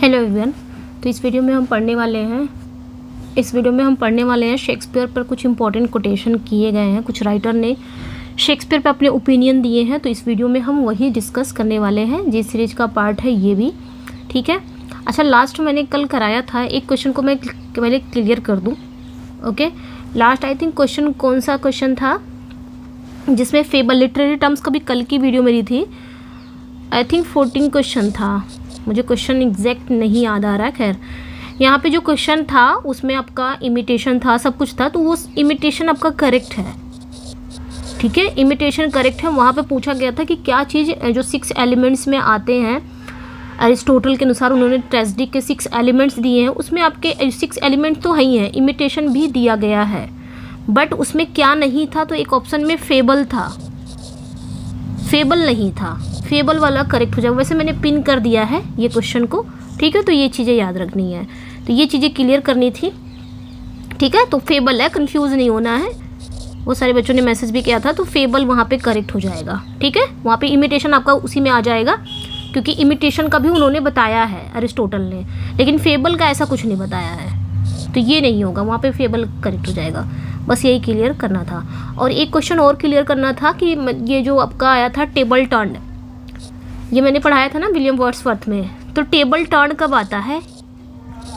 Hello everyone. तो इस video में हम पढ़ने वाले हैं शेक्सपियर पर कुछ इंपॉर्टेंट कोटेशन किए गए हैं। कुछ राइटर ने शेक्सपियर पर अपने ओपिनियन दिए हैं, तो इस वीडियो में हम वही डिस्कस करने वाले हैं। जिस सीरीज का पार्ट है ये भी, ठीक है। अच्छा, लास्ट मैंने कल कराया था, एक क्वेश्चन को मैं पहले क्लियर कर दूँ। Okay, last I think question कौन सा क्वेश्चन था जिसमें फेबल लिटरेरी टर्म्स का भी कल की वीडियो मेरी थी। आई थिंक 14 क्वेश्चन था, मुझे क्वेश्चन एग्जैक्ट नहीं याद आ रहा है। खैर, यहाँ पे जो क्वेश्चन था उसमें आपका इमिटेशन था, सब कुछ था, तो वो इमिटेशन आपका करेक्ट है, ठीक है। इमिटेशन करेक्ट है। वहाँ पे पूछा गया था कि क्या चीज़ जो 6 एलिमेंट्स में आते हैं, अरिस्टोटल के अनुसार उन्होंने ट्रेजेडी के 6 एलिमेंट्स दिए हैं, उसमें आपके 6 एलिमेंट तो है ही हैं, इमिटेशन भी दिया गया है, बट उसमें क्या नहीं था, तो एक ऑप्शन में फेबल था, फेबल नहीं था। फेबल वाला करेक्ट हो जाएगा। वैसे मैंने पिन कर दिया है ये क्वेश्चन को, ठीक है। तो ये चीज़ें याद रखनी है, तो ये चीज़ें क्लियर करनी थी, ठीक है। तो फेबल है, कंफ्यूज नहीं होना है। वो सारे बच्चों ने मैसेज भी किया था, तो फेबल वहाँ पे करेक्ट हो जाएगा, ठीक है। वहाँ पे इमिटेशन आपका उसी में आ जाएगा, क्योंकि इमिटेशन का भी उन्होंने बताया है अरिस्टोटल ने, लेकिन फेबल का ऐसा कुछ नहीं बताया है, तो ये नहीं होगा। वहाँ पे फेबल करेक्ट हो जाएगा। बस यही क्लियर करना था। और एक क्वेश्चन और क्लियर करना था कि ये जो आपका आया था टेबल टर्न, ये मैंने पढ़ाया था ना विलियम वर्ड्सवर्थ में। तो टेबल टर्न कब आता है?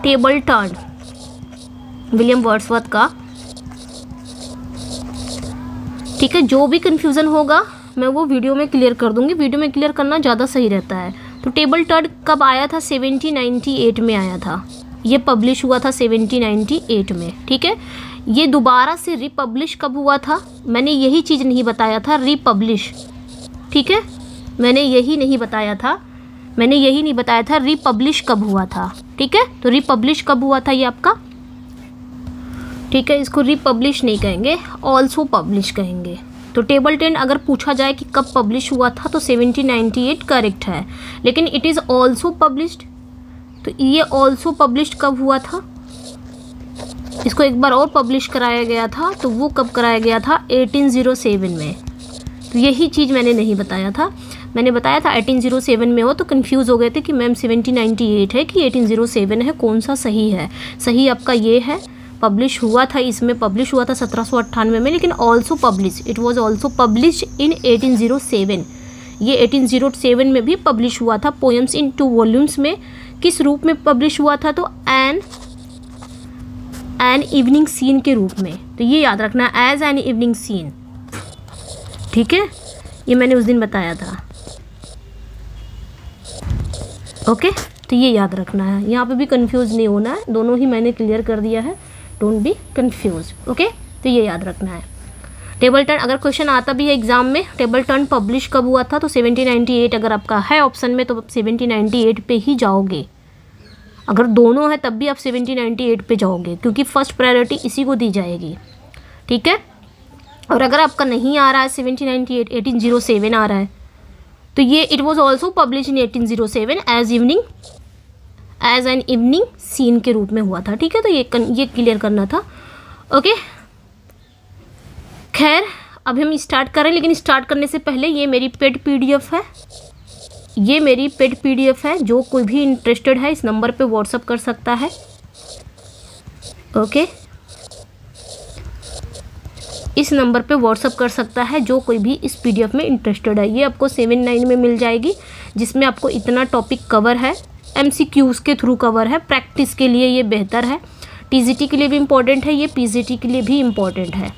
टेबल टर्न विलियम वर्ड्सवर्थ का, ठीक है। जो भी कंफ्यूजन होगा मैं वो वीडियो में क्लियर कर दूंगी, वीडियो में क्लियर करना ज़्यादा सही रहता है। तो टेबल टर्न कब आया था? 1798 में आया था, ये पब्लिश हुआ था 1798 में, ठीक है। ये दोबारा से रिपब्लिश कब हुआ था? मैंने यही चीज़ नहीं बताया था, रिपब्लिश, ठीक है। मैंने यही नहीं बताया था रिपब्लिश कब हुआ था, ठीक है। तो रिपब्लिश कब हुआ था ये आपका, ठीक है। इसको रिपब्लिश नहीं कहेंगे, ऑल्सो पब्लिश कहेंगे। तो टेबल टर्न अगर पूछा जाए कि कब पब्लिश हुआ था, तो 1798 करेक्ट है, लेकिन इट इज़ ऑल्सो पब्लिश्ड, तो ये ऑल्सो पब्लिश्ड कब हुआ था? इसको एक बार और पब्लिश कराया गया था, तो वो कब कराया गया था? 1807 में। तो यही चीज़ मैंने नहीं बताया था। मैंने बताया था 1807 में हो, तो कंफ्यूज हो गए थे कि मैम 1798 है कि 1807 है, कौन सा सही है। सही आपका ये है, पब्लिश हुआ था, इसमें पब्लिश हुआ था 1798 में, लेकिन also publish, it was also publish in 1807। ये 1807 में भी पब्लिश हुआ था, पोएम्स इन 2 वॉल्यूम्स में। किस रूप में पब्लिश हुआ था? तो एन इवनिंग सीन के रूप में। तो ये याद रखना, एज एन इवनिंग सीन, ठीक है। ये मैंने उस दिन बताया था, ओके। तो ये याद रखना है, यहाँ पे भी कंफ्यूज नहीं होना है, दोनों ही मैंने क्लियर कर दिया है, डोंट बी कंफ्यूज, ओके। तो ये याद रखना है। टेबल टर्न अगर क्वेश्चन आता भी है एग्जाम में, टेबल टर्न पब्लिश कब हुआ था, तो 1798 अगर आपका है ऑप्शन में, तो 1798 पे ही जाओगे। अगर दोनों है तब भी आप 1798 पे जाओगे, क्योंकि फर्स्ट प्रायोरिटी इसी को दी जाएगी, ठीक है। और अगर आपका नहीं आ रहा है 1798, 1807 आ रहा है, तो ये it was also publish in 1807 as an evening scene के रूप में हुआ था, ठीक है। तो ये क्लियर करना था, ओके। खैर, अब हम स्टार्ट करें, लेकिन स्टार्ट करने से पहले ये मेरी पेड पीडीएफ है, ये मेरी पेड पीडीएफ है। जो कोई भी इंटरेस्टेड है इस नंबर पे व्हाट्सअप कर सकता है, ओके। इस नंबर पे व्हाट्सअप कर सकता है जो कोई भी इस पीडीएफ में इंटरेस्टेड है। ये आपको 7/9 में मिल जाएगी, जिसमें आपको इतना टॉपिक कवर है, एमसीक्यूज़ के थ्रू कवर है। प्रैक्टिस के लिए ये बेहतर है, टीजीटी के लिए भी इम्पॉर्टेंट है, ये पीजीटी के लिए भी इम्पॉर्टेंट है,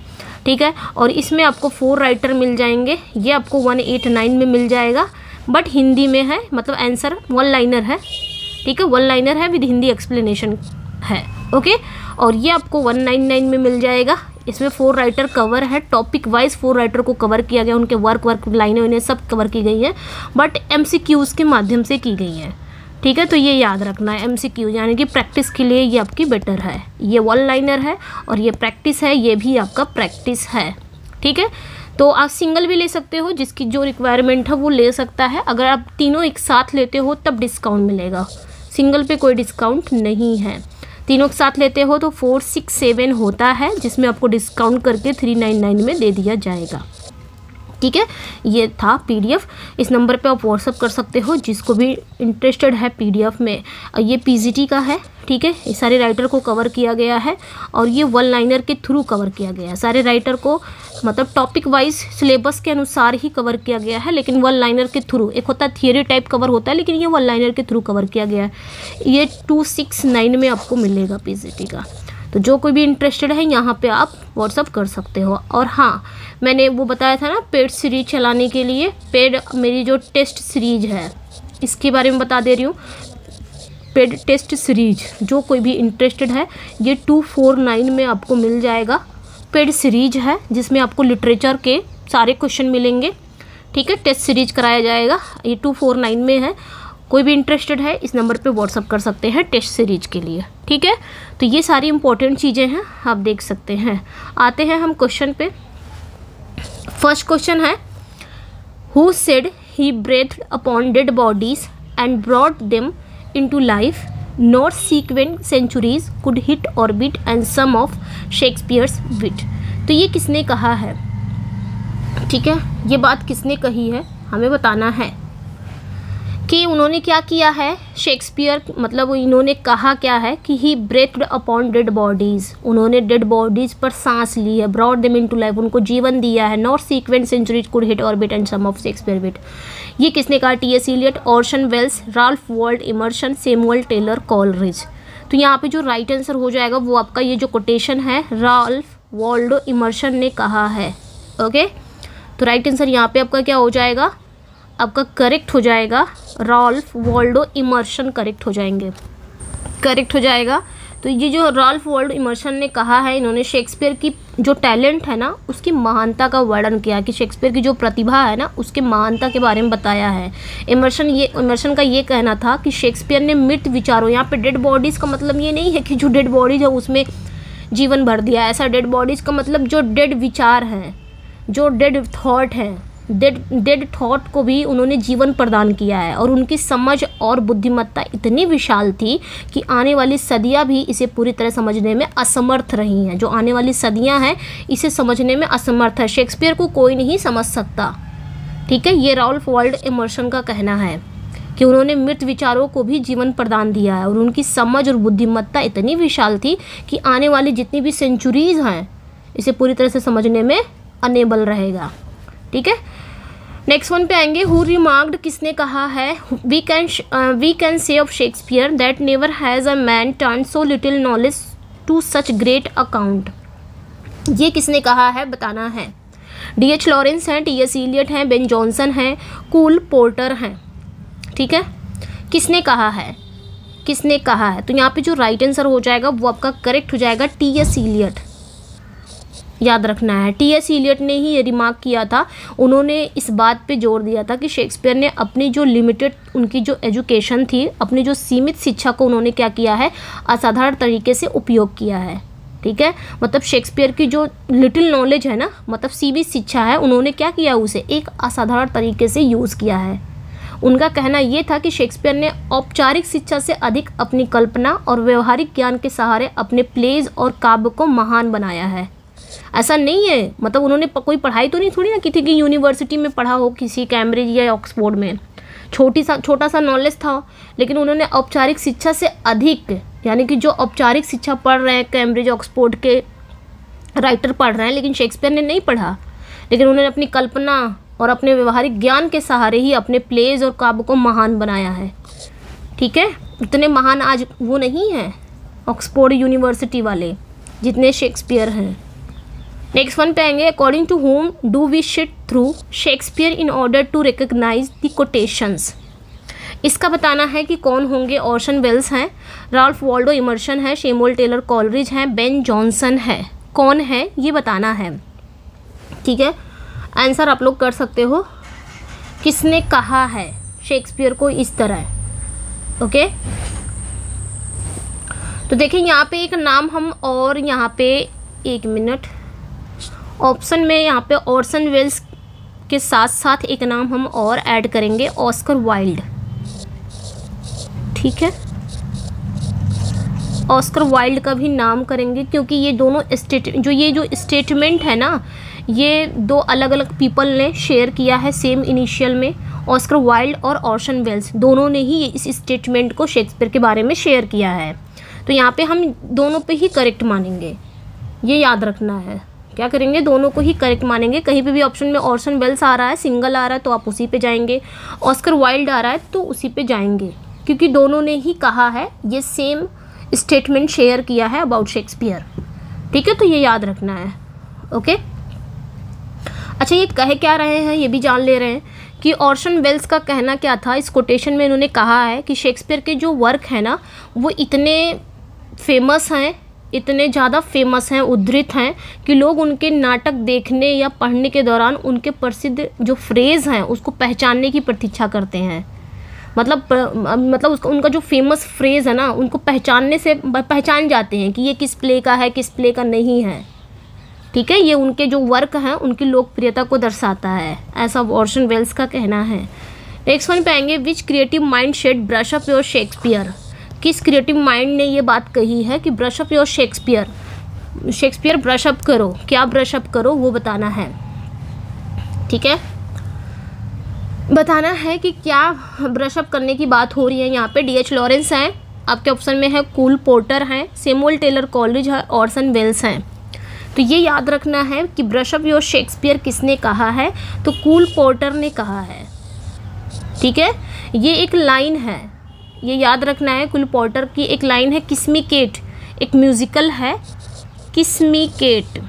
ठीक है। और इसमें आपको 4 राइटर मिल जाएंगे, ये आपको 189 में मिल जाएगा, बट हिंदी में है, मतलब आंसर 1 लाइनर है, ठीक है। 1 लाइनर है विद हिंदी एक्सप्लेनेशन है, ओके। और ये आपको 199 में मिल जाएगा। इसमें 4 राइटर कवर है, टॉपिक वाइज 4 राइटर को कवर किया गया, उनके वर्क लाइनें उन्हें सब कवर की गई हैं, बट एमसीक्यूज़ के माध्यम से की गई हैं, ठीक है। तो ये याद रखना है, एमसीक्यू यानी कि प्रैक्टिस के लिए ये आपकी बेटर है। ये 1 लाइनर है और ये प्रैक्टिस है, ये भी आपका प्रैक्टिस है, ठीक है। तो आप सिंगल भी ले सकते हो, जिसकी जो रिक्वायरमेंट है वो ले सकता है। अगर आप तीनों एक साथ लेते हो तब डिस्काउंट मिलेगा, सिंगल पे कोई डिस्काउंट नहीं है। तीनों के साथ लेते हो तो 467 होता है, जिसमें आपको डिस्काउंट करके 399 में दे दिया जाएगा, ठीक है, ये था पीडीएफ। इस नंबर पे आप व्हाट्सअप कर सकते हो जिसको भी इंटरेस्टेड है पीडीएफ में। ये पीजीटी का है, ठीक है, ये सारे राइटर को कवर किया गया है और ये वन लाइनर के थ्रू कवर किया गया है। सारे राइटर को मतलब टॉपिक वाइज सिलेबस के अनुसार ही कवर किया गया है, लेकिन वन लाइनर के थ्रू। एक होता है थियरी टाइप कवर होता है, लेकिन ये वन लाइनर के थ्रू कवर किया गया है। ये 269 में आपको मिलेगा पीजीटी का। तो जो कोई भी इंटरेस्टेड है यहाँ पे आप व्हाट्सअप कर सकते हो। और हाँ, मैंने वो बताया था ना पेड सीरीज चलाने के लिए, पेड मेरी जो टेस्ट सीरीज है इसके बारे में बता दे रही हूँ। पेड टेस्ट सीरीज जो कोई भी इंटरेस्टेड है, ये 249 में आपको मिल जाएगा। पेड सीरीज है जिसमें आपको लिटरेचर के सारे क्वेश्चन मिलेंगे, ठीक है, टेस्ट सीरीज कराया जाएगा। ये 249 में है। कोई भी इंटरेस्टेड है इस नंबर पे व्हाट्सअप कर सकते हैं टेस्ट सीरीज के लिए, ठीक है। तो ये सारी इंपॉर्टेंट चीज़ें हैं, आप देख सकते हैं। आते हैं हम क्वेश्चन पे। फर्स्ट क्वेश्चन है, who said he breathed upon dead bodies and brought them into life, not sequent centuries could hit orbit and some of Shakespeare's wit. तो ये किसने कहा है, ठीक है, ये बात किसने कही है हमें बताना है कि उन्होंने क्या किया है। शेक्सपियर मतलब इन्होंने कहा क्या है कि ही ब्रेथ्ड अपॉन डेड बॉडीज़, उन्होंने डेड बॉडीज़ पर सांस ली है, ब्रॉट देम इनटू लाइफ, उनको जीवन दिया है। Not sequent centuries could hit orbit and some of Shakespeare wit. ये किसने कहा, T S. Eliot, Orson Welles, Ralph Waldo Emerson, Samuel Taylor Coleridge. तो यहाँ पे जो राइट आंसर हो जाएगा वो आपका ये जो कोटेशन है राल्फ वॉल्डो इमर्सन ने कहा है। ओके, तो राइट आंसर यहाँ पे आपका क्या हो जाएगा, आपका करेक्ट हो जाएगा राल्फ वॉल्डो इमर्सन, करेक्ट हो जाएंगे, करेक्ट हो जाएगा। तो ये जो राल्फ वॉल्डो इमर्सन ने कहा है, इन्होंने शेक्सपियर की जो टैलेंट है ना उसकी महानता का वर्णन किया, कि शेक्सपियर की जो प्रतिभा है ना उसके महानता के बारे में बताया है। इमर्सन का ये कहना था कि शेक्सपियर ने मृत विचारों, यहाँ पे डेड बॉडीज़ का मतलब ये नहीं है कि जो डेड बॉडीज है उसमें जीवन भर दिया, ऐसा डेड बॉडीज़ का मतलब जो डेड विचार हैं, जो डेड थॉट हैं, डेड थॉट को भी उन्होंने जीवन प्रदान किया है। और उनकी समझ और बुद्धिमत्ता इतनी विशाल थी कि आने वाली सदियां भी इसे पूरी तरह समझने में असमर्थ रही हैं। जो आने वाली सदियां हैं इसे समझने में असमर्थ है, शेक्सपियर को कोई नहीं समझ सकता, ठीक है। ये राल्फ वॉल्डो इमर्सन का कहना है कि उन्होंने मृत विचारों को भी जीवन प्रदान दिया है और उनकी समझ और बुद्धिमत्ता इतनी विशाल थी कि आने वाली जितनी भी सेंचुरीज हैं इसे पूरी तरह से समझने में अनेबल रहेगा, ठीक है। नेक्स्ट वन पे आएंगे, हु रिमार्क्ड, किसने कहा है, we can say of Shakespeare that never has a man turn so little knowledge to such great account. ये किसने कहा है बताना है। D.H. लॉरेंस हैं, T.S. इलियट हैं, बेन जॉनसन हैं, कूल पोर्टर हैं, ठीक है। किसने कहा है, किसने कहा है, तो यहाँ पे जो राइट आंसर हो जाएगा वो आपका करेक्ट हो जाएगा T.S. इलियट। याद रखना है, T.S. इलियट ने ही ये रिमार्क किया था। उन्होंने इस बात पे जोर दिया था कि शेक्सपियर ने अपनी जो लिमिटेड उनकी जो एजुकेशन थी, अपनी जो सीमित शिक्षा को उन्होंने क्या किया है, असाधारण तरीके से उपयोग किया है, ठीक है। मतलब शेक्सपियर की जो लिटिल नॉलेज है ना, मतलब सीमित शिक्षा है, उन्होंने क्या किया, उसे एक असाधारण तरीके से यूज़ किया है। उनका कहना ये था कि शेक्सपियर ने औपचारिक शिक्षा से अधिक अपनी कल्पना और व्यवहारिक ज्ञान के सहारे अपने प्लेज और काव्य को महान बनाया है। ऐसा नहीं है, मतलब उन्होंने कोई पढ़ाई तो नहीं थोड़ी ना की थी कि यूनिवर्सिटी में पढ़ा हो, किसी कैम्ब्रिज या ऑक्सफोर्ड में छोटा सा नॉलेज था, लेकिन उन्होंने औपचारिक शिक्षा से अधिक, यानी कि जो औपचारिक शिक्षा पढ़ रहे हैं, कैम्ब्रिज ऑक्सफोर्ड के राइटर पढ़ रहे हैं, लेकिन शेक्सपियर ने नहीं पढ़ा, लेकिन उन्होंने अपनी कल्पना और अपने व्यवहारिक ज्ञान के सहारे ही अपने प्लेज और काव्य को महान बनाया है, ठीक है। इतने महान आज वो नहीं हैं ऑक्सफोर्ड यूनिवर्सिटी वाले जितने शेक्सपियर हैं। नेक्स्ट वन पे आएंगे, according to whom do we sift through Shakespeare in order to recognize the quotations. इसका बताना है कि कौन होंगे। ऑर्सन वेल्स हैं, राल्फ वॉल्डो इमर्सन है, सैमुअल टेलर कॉलरिज हैं, बेन जॉनसन है। कौन है ये बताना है, ठीक है। आंसर आप लोग कर सकते हो, किसने कहा है शेक्सपियर को इस तरह, ओके। तो देखिए यहाँ पे एक नाम हम और यहाँ पे एक मिनट ऑप्शन में यहाँ पे ऑर्सन वेल्स के साथ साथ एक नाम हम और ऐड करेंगे, ऑस्कर वाइल्ड, ठीक है। ऑस्कर वाइल्ड का भी नाम करेंगे क्योंकि ये दोनों जो स्टेटमेंट है ना, ये दो अलग अलग पीपल ने शेयर किया है सेम इनिशियल में। ऑस्कर वाइल्ड और ऑर्सन वेल्स दोनों ने ही इस स्टेटमेंट को शेक्सपियर के बारे में शेयर किया है। तो यहाँ पे हम दोनों पे ही करेक्ट मानेंगे, ये याद रखना है। क्या करेंगे, दोनों को ही करेक्ट मानेंगे। कहीं पे भी ऑप्शन में ऑर्सन वेल्स आ रहा है, सिंगल आ रहा है, तो आप उसी पे जाएंगे। ऑस्कर वाइल्ड आ रहा है तो उसी पे जाएंगे, क्योंकि दोनों ने ही कहा है, ये सेम स्टेटमेंट शेयर किया है अबाउट शेक्सपियर। ठीक है, तो ये याद रखना है। ओके, अच्छा ये कह क्या रहे हैं ये भी जान ले रहे हैं कि ऑर्सन वेल्स का कहना क्या था। इस कोटेशन में इन्होंने कहा है कि शेक्सपियर के जो वर्क है ना वो इतने फेमस हैं, इतने ज़्यादा फेमस हैं, उद्धृत हैं कि लोग उनके नाटक देखने या पढ़ने के दौरान उनके प्रसिद्ध जो फ्रेज़ हैं उसको पहचानने की प्रतीक्षा करते हैं। मतलब उसका उनका जो फेमस फ्रेज़ है ना उनको पहचानने से पहचान जाते हैं कि ये किस प्ले का है, किस प्ले का नहीं है। ठीक है, ये उनके जो वर्क हैं उनकी लोकप्रियता को दर्शाता है, ऐसा ऑर्सन वेल्स का कहना है। नेक्स्ट वन पे आएंगे, which creative mind said brush up your Shakespeare. किस क्रिएटिव माइंड ने ये बात कही है कि brush up your Shakespeare, Shakespeare brush up करो, क्या ब्रश अप करो वो बताना है। ठीक है, बताना है कि क्या ब्रश अप करने की बात हो रही है। यहाँ पे D.H. लॉरेंस हैं, आपके ऑप्शन में है कूल पोर्टर हैं, सैमुअल टेलर कॉलरिज है, ऑर्सन वेल्स हैं। तो ये याद रखना है कि ब्रश अप योर शेक्सपियर किसने कहा है, तो कूल पोर्टर ने कहा है। ठीक है, ये एक लाइन है, ये याद रखना है। कूल पोर्टर की एक लाइन है, किस मी केट, एक म्यूजिकल है किस मी केट।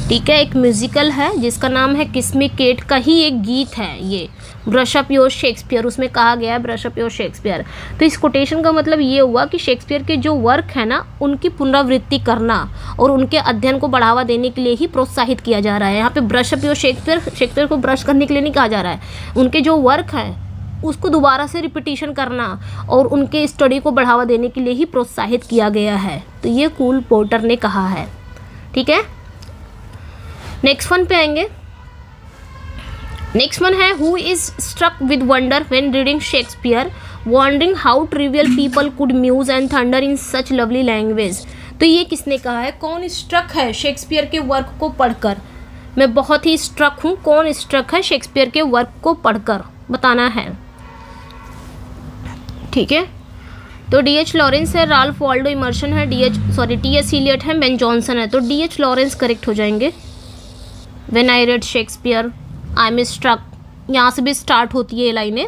ठीक है, एक म्यूजिकल है जिसका नाम है किस मी केट का ही एक गीत है ये ब्रश अप योर शेक्सपियर, उसमें कहा गया है ब्रश अप योर शेक्सपियर। तो इस कोटेशन का मतलब ये हुआ कि शेक्सपियर के जो वर्क है ना उनकी पुनरावृत्ति करना और उनके अध्ययन को बढ़ावा देने के लिए ही प्रोत्साहित किया जा रहा है। यहाँ पे brush up your Shakespeare, Shakespeare को ब्रश करने के लिए नहीं कहा जा रहा है, उनके जो वर्क हैं उसको दोबारा से रिपीटिशन करना और उनके स्टडी को बढ़ावा देने के लिए ही प्रोत्साहित किया गया है। तो ये कूल पोर्टर ने कहा है। ठीक है, नेक्स्ट वन पे आएंगे। नेक्स्ट वन है, who is struck with wonder when reading Shakespeare, wondering how trivial people could muse and thunder in such lovely language. तो ये किसने कहा है, कौन स्ट्रक है शेक्सपियर के वर्क को पढ़कर। मैं बहुत ही स्ट्रक हूँ, कौन स्ट्रक है शेक्सपियर के वर्क को पढ़कर, बताना है। ठीक है, तो D.H. लॉरेंस है, राल्फ वाल्डो इमर्सन है, T.S. इलियट है, बेन जॉनसन है। तो D.H. लॉरेंस करेक्ट हो जाएंगे। When I read Shakespeare I am struck, यहाँ से भी स्टार्ट होती है ये लाइनें।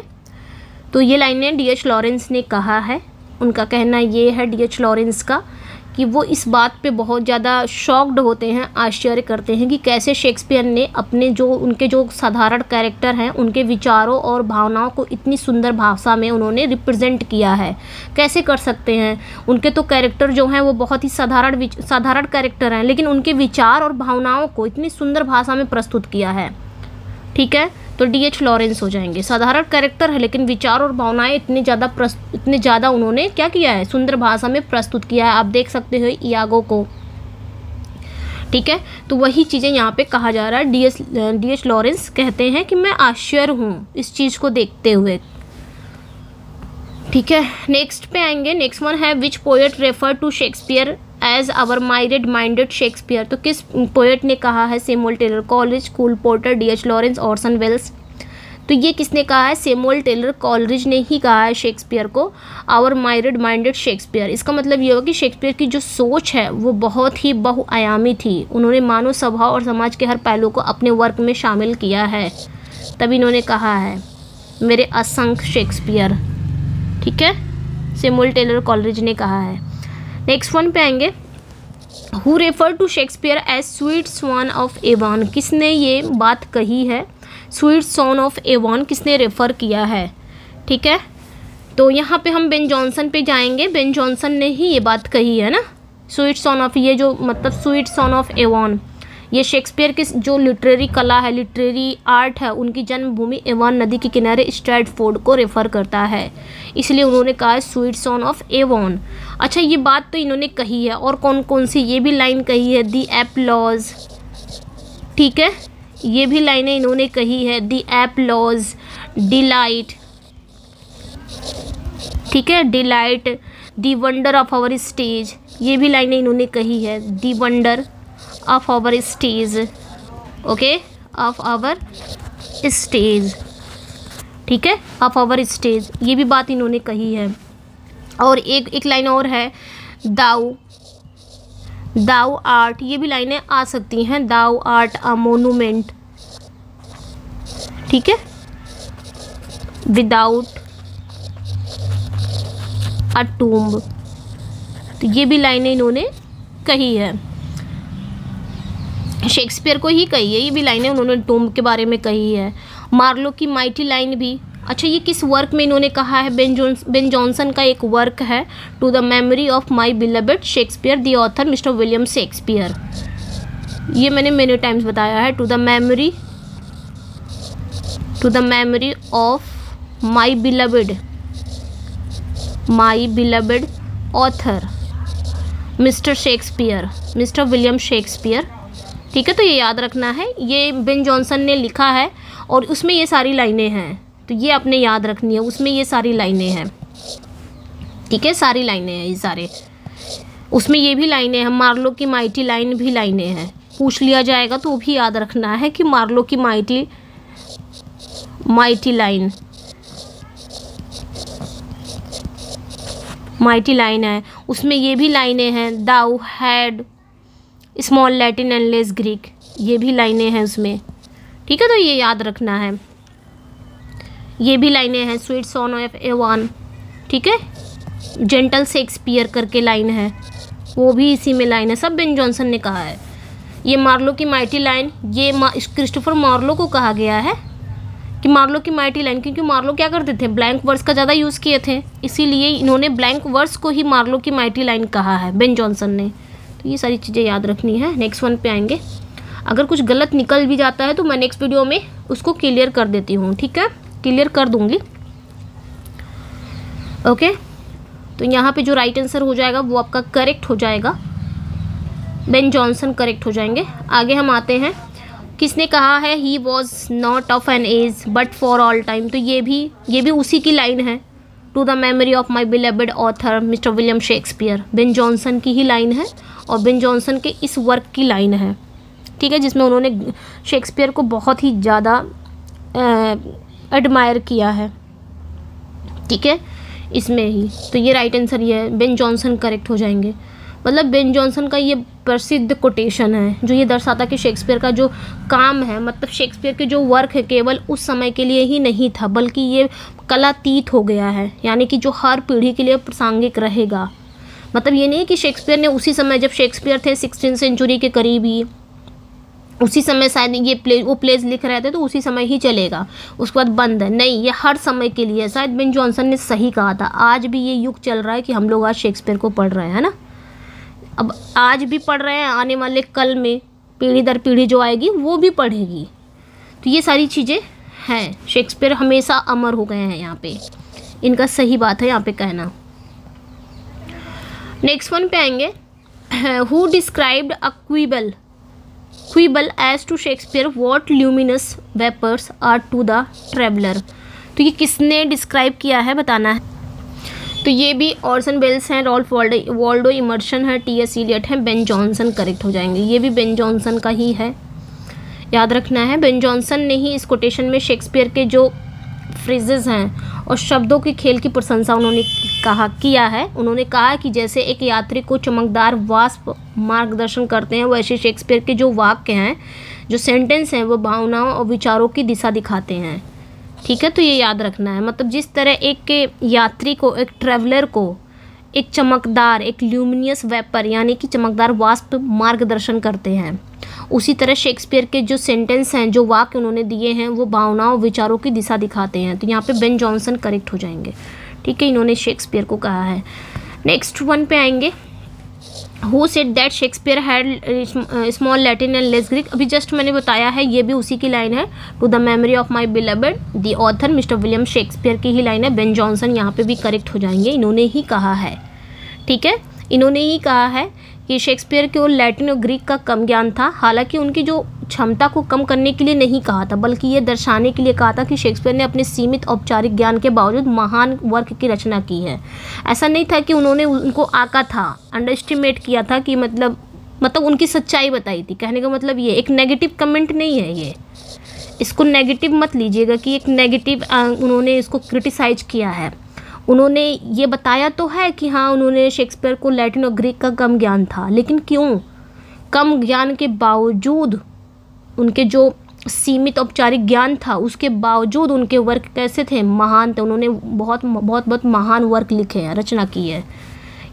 तो ये लाइनें D.H. लॉरेंस ने कहा है। उनका कहना ये है D.H. लॉरेंस का कि वो इस बात पे बहुत ज़्यादा शॉक्ड होते हैं, आश्चर्य करते हैं कि कैसे शेक्सपियर ने अपने जो उनके जो साधारण कैरेक्टर हैं उनके विचारों और भावनाओं को इतनी सुंदर भाषा में उन्होंने रिप्रेजेंट किया है। कैसे कर सकते हैं, उनके तो कैरेक्टर जो हैं वो बहुत ही साधारण कैरेक्टर हैं, लेकिन उनके विचार और भावनाओं को इतनी सुंदर भाषा में प्रस्तुत किया है। ठीक है, तो D.H. लॉरेंस हो जाएंगे। साधारण कैरेक्टर है लेकिन विचार और भावनाएं इतने ज़्यादा उन्होंने क्या किया है, सुंदर भाषा में प्रस्तुत किया है। आप देख सकते हो इयागो को। ठीक है, तो वही चीज़ें यहाँ पे कहा जा रहा है। D.H. लॉरेंस कहते हैं कि मैं आश्चर्य हूँ इस चीज़ को देखते हुए। ठीक है, नेक्स्ट पे आएंगे। नेक्स्ट वन है, which poet refer to Shakespeare as our minded Shakespeare. तो किस पोएट ने कहा है, Samuel Taylor Coleridge, Cole Porter, D.H. Lawrence, Orson Welles. तो ये किसने कहा है, सैमुअल टेलर कॉलरिज ने ही कहा है शेक्सपियर को आवर माइंडेड शेक्सपियर। इसका मतलब ये होगा कि शेक्सपियर की जो सोच है वो बहुत ही बहुआयामी थी। उन्होंने मानव स्वभाव और समाज के हर पहलू को अपने वर्क में शामिल किया है, तभी इन्होंने कहा है मेरे असंख्य शेक्सपियर। ठीक है, सैमुअल टेलर कॉलरिज ने कहा है। नेक्स्ट वन पे आएंगे, who refer to Shakespeare as sweet swan of Avon. किसने ये बात कही है, स्वीट सॉन ऑफ एवॉन किसने रेफर किया है। ठीक है, तो यहाँ पे हम बेन जॉनसन पे जाएंगे। बेन जॉनसन ने ही ये बात कही है ना, स्वीट सॉन ऑफ, ये जो मतलब स्वीट सॉन ऑफ एवॉन, ये शेक्सपियर की जो लिटरेरी कला है, लिटरेरी आर्ट है, उनकी जन्मभूमि एवॉन नदी के किनारे स्ट्रैटफोर्ड को रेफर करता है, इसलिए उन्होंने कहा है स्वीट सॉन ऑफ एवॉन। अच्छा, ये बात तो इन्होंने कही है, और कौन कौन सी ये भी लाइन कही है, दी एप्लॉज। ठीक है, ये भी लाइनें इन्होंने कही है, दी एप्लॉज, डिलाइट। ठीक है, delight, the wonder of our stage, ये भी लाइनें इन्होंने कही है, the wonder of our stage, okay, of our stage, ठीक है, ऑफ आवर स्टेज, ये भी बात इन्होंने कही है। और एक लाइन और है, दाउ आर्ट, ये भी लाइनें आ सकती हैं, दाउ आर्ट अ मोनूमेंट, ठीक है, विदाउट अ टूम्ब, तो ये भी लाइनें इन्होंने कही है, शेक्सपियर को ही कही है, ये भी लाइनें उन्होंने टूम्ब के बारे में कही है। मार्लो की माइटी लाइन भी, अच्छा ये किस वर्क में इन्होंने कहा है, बेन जॉनसन का एक वर्क है, to the memory of my beloved Shakespeare the author mister William Shakespeare, ये मैंने मेनी टाइम्स बताया है, to the memory of my beloved author mister William Shakespeare, ठीक है, तो ये याद रखना है, ये बेन जॉनसन ने लिखा है और उसमें ये सारी लाइनें हैं, तो ये आपने याद रखनी है, उसमें ये सारी लाइनें हैं, ठीक है, सारी लाइनें हैं ये सारे, उसमें ये भी लाइनें हैं, मार्लो की माइटी लाइन भी लाइनें हैं, पूछ लिया जाएगा तो वो भी याद रखना है कि मार्लो की माइटी लाइन है, उसमें ये भी लाइनें हैं, thou had small Latin and less Greek, ये भी लाइनें हैं उसमें, ठीक है, तो ये याद रखना है। ये भी लाइनें हैं, स्वीट सॉन ऑफ एवान, ठीक है, जेंटल शेक्सपियर करके लाइन है, वो भी इसी में लाइन है, सब बेन जॉनसन ने कहा है। ये मार्लो की माइटी लाइन, ये क्रिस्टोफर मार्लो को कहा गया है कि मार्लो की माइटी लाइन, क्योंकि मार्लो क्या करते थे, ब्लैंक वर्स का ज़्यादा यूज़ किए थे, इसीलिए इन्होंने ब्लैंक वर्स को ही मार्लो की माइटी लाइन कहा है बेन जॉनसन ने, तो ये सारी चीज़ें याद रखनी है। नेक्स्ट वन पे आएंगे, अगर कुछ गलत निकल भी जाता है तो मैं नेक्स्ट वीडियो में उसको क्लियर कर देती हूँ, ठीक है, क्लियर कर दूँगी, ओके। तो यहाँ पे जो राइट आंसर हो जाएगा वो आपका करेक्ट हो जाएगा, बेन जॉनसन करेक्ट हो जाएंगे। आगे हम आते हैं, किसने कहा है, he was not of an age but for all time, तो ये भी उसी की लाइन है, to the memory of my beloved author mister William Shakespeare, Ben Jonson की ही लाइन है और बेन जॉनसन के इस वर्क की लाइन है, ठीक है, जिसमें उन्होंने शेक्सपियर को बहुत ही ज़्यादा एडमायर किया है, ठीक है, इसमें ही, तो ये राइट आंसर ये है, बेन जॉनसन करेक्ट हो जाएंगे। मतलब बेन जॉनसन का ये प्रसिद्ध कोटेशन है जो ये दर्शाता कि शेक्सपियर का जो काम है, मतलब शेक्सपियर के जो वर्क है केवल उस समय के लिए ही नहीं था, बल्कि ये कलातीत हो गया है, यानी कि जो हर पीढ़ी के लिए प्रासंगिक रहेगा। मतलब ये नहीं कि शेक्सपियर ने उसी समय, जब शेक्सपियर थे 16वीं सेंचुरी के करीब ही, उसी समय शायद ये वो प्लेज लिख रहे थे तो उसी समय ही चलेगा, उसके बाद बंद है, नहीं, ये हर समय के लिए। शायद बेन जॉनसन ने सही कहा था, आज भी ये युग चल रहा है कि हम लोग आज शेक्सपियर को पढ़ रहे हैं ना, अब आज भी पढ़ रहे हैं, आने वाले कल में पीढ़ी दर पीढ़ी जो आएगी वो भी पढ़ेगी, तो ये सारी चीज़ें हैं। शेक्सपियर हमेशा अमर हो गए हैं, यहाँ पे इनका सही बात है यहाँ पे कहना। नेक्स्ट वन पे आएंगे, who described a quibble as to Shakespeare what luminous vapours are to the traveller, तो ये किसने डिस्क्राइब किया है बताना है। तो ये भी ऑर्सन वेल्स हैं, रॉल्फ वॉल्डो इमर्सन है, टी.एस. इलियट है, बेन जॉनसन करेक्ट हो जाएंगे। ये भी बेन जॉनसन का ही है, याद रखना है। बेन जॉनसन ने ही इस कोटेशन में शेक्सपियर के जो फ्रेजेस हैं और शब्दों के खेल की प्रशंसा उन्होंने किया है। उन्होंने कहा कि जैसे एक यात्री को चमकदार वाष्प मार्गदर्शन करते हैं, वैसे शेक्सपियर के जो वाक्य हैं, जो सेंटेंस हैं, वो भावनाओं और विचारों की दिशा दिखाते हैं, ठीक है। तो ये याद रखना है, मतलब जिस तरह एक यात्री को, एक ट्रैवलर को एक चमकदार, एक ल्यूमिनियस वेपर यानी कि चमकदार वाष्प मार्गदर्शन करते हैं, उसी तरह शेक्सपियर के जो सेंटेंस हैं, जो वाक्य उन्होंने दिए हैं, वो भावनाओं विचारों की दिशा दिखाते हैं। तो यहाँ पे बेन जॉनसन करेक्ट हो जाएंगे, ठीक है, इन्होंने शेक्सपियर को कहा है। नेक्स्ट वन पे आएंगे, who said that Shakespeare had small Latin and less Greek, अभी जस्ट मैंने बताया है, ये भी उसी की लाइन है, to the memory of my beloved the author mister William Shakespeare की ही लाइन है। बेन जॉनसन यहाँ पे भी करेक्ट हो जाएंगे, इन्होंने ही कहा है, ठीक है, इन्होंने ही कहा है कि शेक्सपियर को लैटिन और ग्रीक का कम ज्ञान था। हालांकि उनकी जो क्षमता को कम करने के लिए नहीं कहा था, बल्कि ये दर्शाने के लिए कहा था कि शेक्सपियर ने अपने सीमित औपचारिक ज्ञान के बावजूद महान वर्क की रचना की है। ऐसा नहीं था कि उन्होंने उनको आका था, अंडर एस्टिमेट किया था कि मतलब उनकी सच्चाई बताई थी। कहने का मतलब ये एक नेगेटिव कमेंट नहीं है, ये इसको नेगेटिव मत लीजिएगा कि एक नेगेटिव उन्होंने इसको क्रिटिसाइज किया है। उन्होंने ये बताया तो है कि हाँ, उन्होंने शेक्सपियर को लैटिन और ग्रीक का कम ज्ञान था, लेकिन क्यों कम ज्ञान के बावजूद, उनके जो सीमित औपचारिक ज्ञान था उसके बावजूद उनके वर्क कैसे थे, महान थे। उन्होंने बहुत बहुत बहुत महान वर्क लिखे हैं, रचना की है।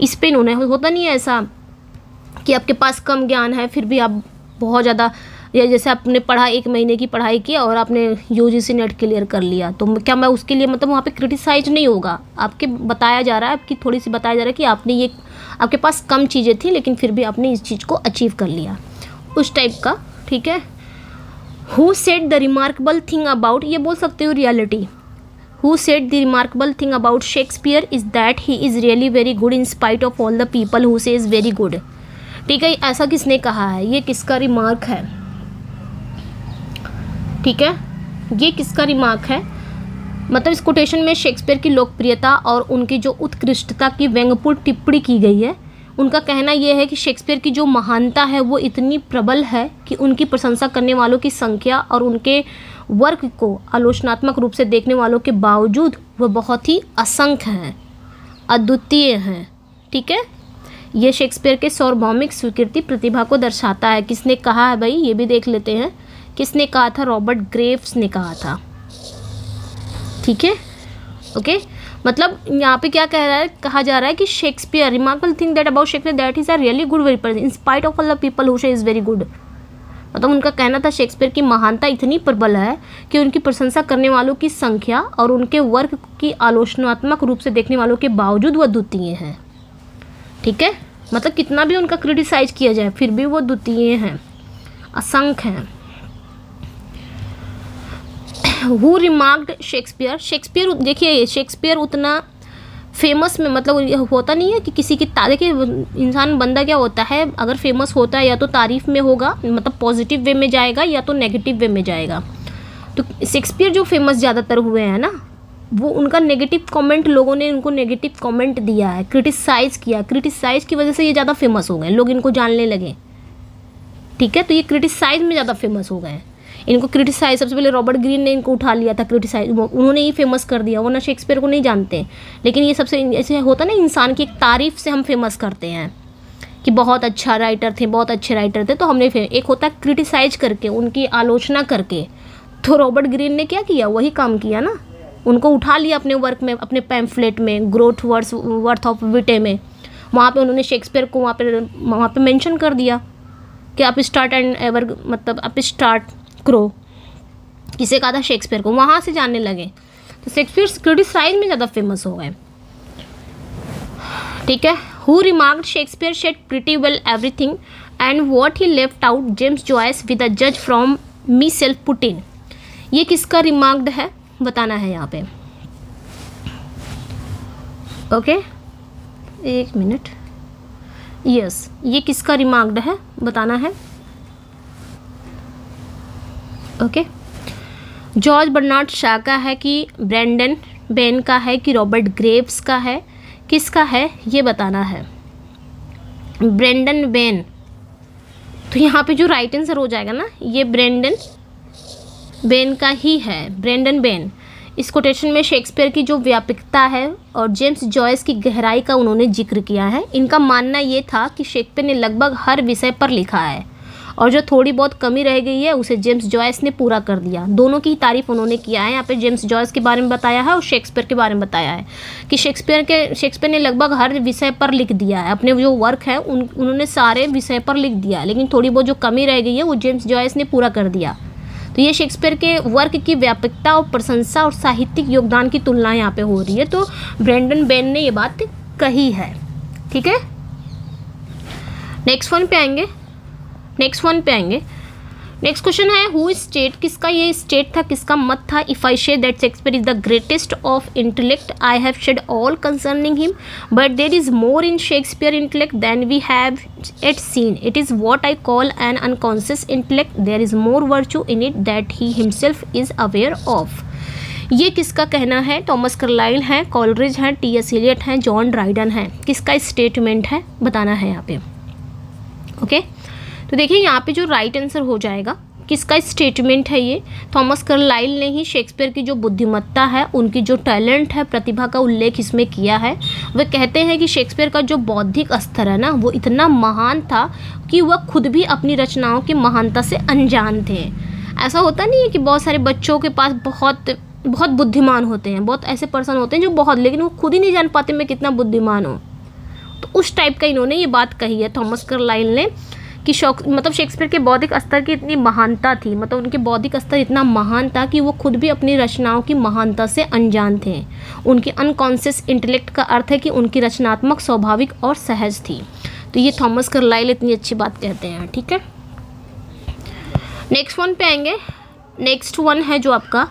इस पे उन्होंने, होता नहीं है ऐसा कि आपके पास कम ज्ञान है फिर भी आप बहुत ज़्यादा, या जैसे आपने पढ़ा 1 महीने की पढ़ाई की और आपने यूजीसी नेट क्लियर कर लिया, तो क्या मैं उसके लिए वहाँ पे क्रिटिसाइज नहीं होगा। आपके बताया जा रहा है, आपकी थोड़ी सी बताया जा रहा है कि आपने ये, आपके पास कम चीज़ें थी लेकिन फिर भी आपने इस चीज़ को अचीव कर लिया, उस टाइप का। ठीक है। Who said the remarkable thing about, ये बोल सकते हो reality. Who said the remarkable thing about Shakespeare is that he is really very good in spite of all the people who से इज़ वेरी गुड। ठीक है, ऐसा किसने कहा है, ये किसका रिमार्क है। ठीक है, ये किसका रिमार्क है, मतलब इस कोटेशन में शेक्सपियर की लोकप्रियता और उनकी जो उत्कृष्टता की व्यंग्यपूर्ण टिप्पणी की गई है। उनका कहना यह है कि शेक्सपियर की जो महानता है वो इतनी प्रबल है कि उनकी प्रशंसा करने वालों की संख्या और उनके वर्क को आलोचनात्मक रूप से देखने वालों के बावजूद वह बहुत ही असंख्य हैं, अद्वितीय हैं। ठीक है, ये शेक्सपियर के सार्वभौमिक स्वीकृति प्रतिभा को दर्शाता है। किसने कहा है भाई, ये भी देख लेते हैं। किसने कहा था, रॉबर्ट ग्रेव्स ने कहा था। ठीक है, ओके। मतलब यहाँ पे क्या कह रहा है, कहा जा रहा है कि Shakespeare, remarkable thing that about Shakespeare that is a really good very person in spite of all the people who से इज वेरी गुड। मतलब उनका कहना था शेक्सपियर की महानता इतनी प्रबल है कि उनकी प्रशंसा करने वालों की संख्या और उनके वर्क की आलोचनात्मक रूप से देखने वालों के बावजूद वो द्वितीय हैं। ठीक है, मतलब कितना भी उनका क्रिटिसाइज किया जाए फिर भी वो द्वितीय हैं, असंख्य हैं। हु रिमार्क्ड शेक्सपियर, शेक्सपियर, देखिए शेक्सपियर उतना फेमस में, मतलब होता नहीं है कि किसी की देखिए इंसान, बंदा क्या होता है, अगर फेमस होता है या तो तारीफ में होगा, मतलब पॉजिटिव वे में जाएगा, या तो नेगेटिव वे में जाएगा। तो शेक्सपियर जो फेमस ज़्यादातर हुए हैं ना, वो उनका नेगेटिव कमेंट, लोगों ने उनको नेगेटिव कमेंट दिया है, क्रिटिसाइज़ किया, क्रिटिसाइज़ की वजह से ये ज़्यादा फेमस हो गए, लोग इनको जानने लगे। ठीक है, तो ये क्रिटिसाइज़ में ज़्यादा फेमस हो गए। इनको क्रिटिसाइज, सबसे पहले रॉबर्ट ग्रीन ने इनको उठा लिया था क्रिटिसाइज, उन्होंने ही फेमस कर दिया, वरना शेक्सपियर को नहीं जानते। लेकिन ये सबसे ऐसे होता ना, इंसान की एक तारीफ से हम फेमस करते हैं कि बहुत अच्छा राइटर थे, बहुत अच्छे राइटर थे, तो हमने एक होता है क्रिटिसाइज करके, उनकी आलोचना करके। तो रॉबर्ट ग्रीन ने क्या किया, वही काम किया ना, उनको उठा लिया अपने वर्क में, अपने पैम्फलेट में, ग्रोथ वर्थ ऑफ विटे में। वहाँ पे उन्होंने शेक्सपियर को वहाँ पे मेंशन कर दिया कि आप स्टार्ट एंड एवर, मतलब आप स्टार्ट करो। किसे कहा था, शेक्सपियर को। वहाँ से जानने लगे, तो शेक्सपियर क्रिटिसाइज में ज़्यादा फेमस हो गए। ठीक है, who remarked Shakespeare said pretty well everything and what he left out James Joyce with a जज from me self put in. ये किसका रिमार्क्ड है बताना है यहाँ पे। ओके, एक मिनट, यस, ये किसका रिमार्क्ड है बताना है। ओके, जॉर्ज बर्नार्ड शॉ का है कि ब्रेंडन बेन का है कि रॉबर्ट ग्रेव्स का है, किसका है ये बताना है। ब्रेंडन बेन, तो यहाँ पे जो राइट आंसर हो जाएगा ना, ये ब्रेंडन बेन का ही है, ब्रेंडन बेन। इस कोटेशन में शेक्सपियर की जो व्यापकता है और जेम्स जॉयस की गहराई का उन्होंने जिक्र किया है। इनका मानना ये था कि शेक्सपियर ने लगभग हर विषय पर लिखा है और जो थोड़ी बहुत कमी रह गई है उसे जेम्स जॉयस ने पूरा कर दिया। दोनों की तारीफ उन्होंने किया है। यहाँ पे जेम्स जॉयस के बारे में बताया है और शेक्सपियर के बारे में बताया है कि शेक्सपियर ने लगभग हर विषय पर लिख दिया है। अपने जो वर्क है उन्होंने सारे विषय पर लिख दिया, लेकिन थोड़ी बहुत जो कमी रह गई है वो जेम्स जॉयस ने पूरा कर दिया। तो ये शेक्सपियर के वर्क की व्यापकता और प्रशंसा और साहित्यिक योगदान की तुलना यहाँ पे हो रही है। तो ब्रेंडन बेन ने ये बात कही है। ठीक है, नेक्स्ट वन पे आएंगे। नेक्स्ट क्वेश्चन है हु स्टेट, किसका ये स्टेट था, किसका मत था, if I share that Shakespeare is the greatest of intellect I have shed all concerning him but there is more in Shakespeare intellect than we have at seen, it is what I call an unconscious intellect, there is more virtue in it that he himself is aware of. ये किसका कहना है, Thomas Carlisle है, Coleridge है, T.S.. Elliott है, John Dryden है, किसका statement है बताना है यहाँ पे। ओके तो देखिए यहाँ पे जो राइट आंसर हो जाएगा, किसका स्टेटमेंट है ये, थॉमस कार्लाइल ने ही शेक्सपियर की जो बुद्धिमत्ता है, उनकी जो टैलेंट है, प्रतिभा का उल्लेख इसमें किया है। वे कहते हैं कि शेक्सपियर का जो बौद्धिक स्तर है ना, वो इतना महान था कि वह खुद भी अपनी रचनाओं की महानता से अनजान थे। ऐसा होता नहीं है कि बहुत सारे बच्चों के पास बहुत बुद्धिमान होते हैं, बहुत ऐसे पर्सन होते हैं जो बहुत, लेकिन वो खुद ही नहीं जान पाते मैं कितना बुद्धिमान हूँ। तो उस टाइप का इन्होंने ये बात कही है थॉमस कार्लाइल ने कि मतलब शेक्सपियर के बौद्धिक स्तर की इतनी महानता थी, मतलब उनके बौद्धिक स्तर इतना महान था कि वो खुद भी अपनी रचनाओं की महानता से अनजान थे। उनकी अनकॉन्शियस इंटेलेक्ट का अर्थ है कि उनकी रचनात्मक स्वाभाविक और सहज थी। तो ये थॉमस कार्लाइल इतनी अच्छी बात कहते हैं। ठीक है, नेक्स्ट वन पे आएंगे। नेक्स्ट वन है जो आपका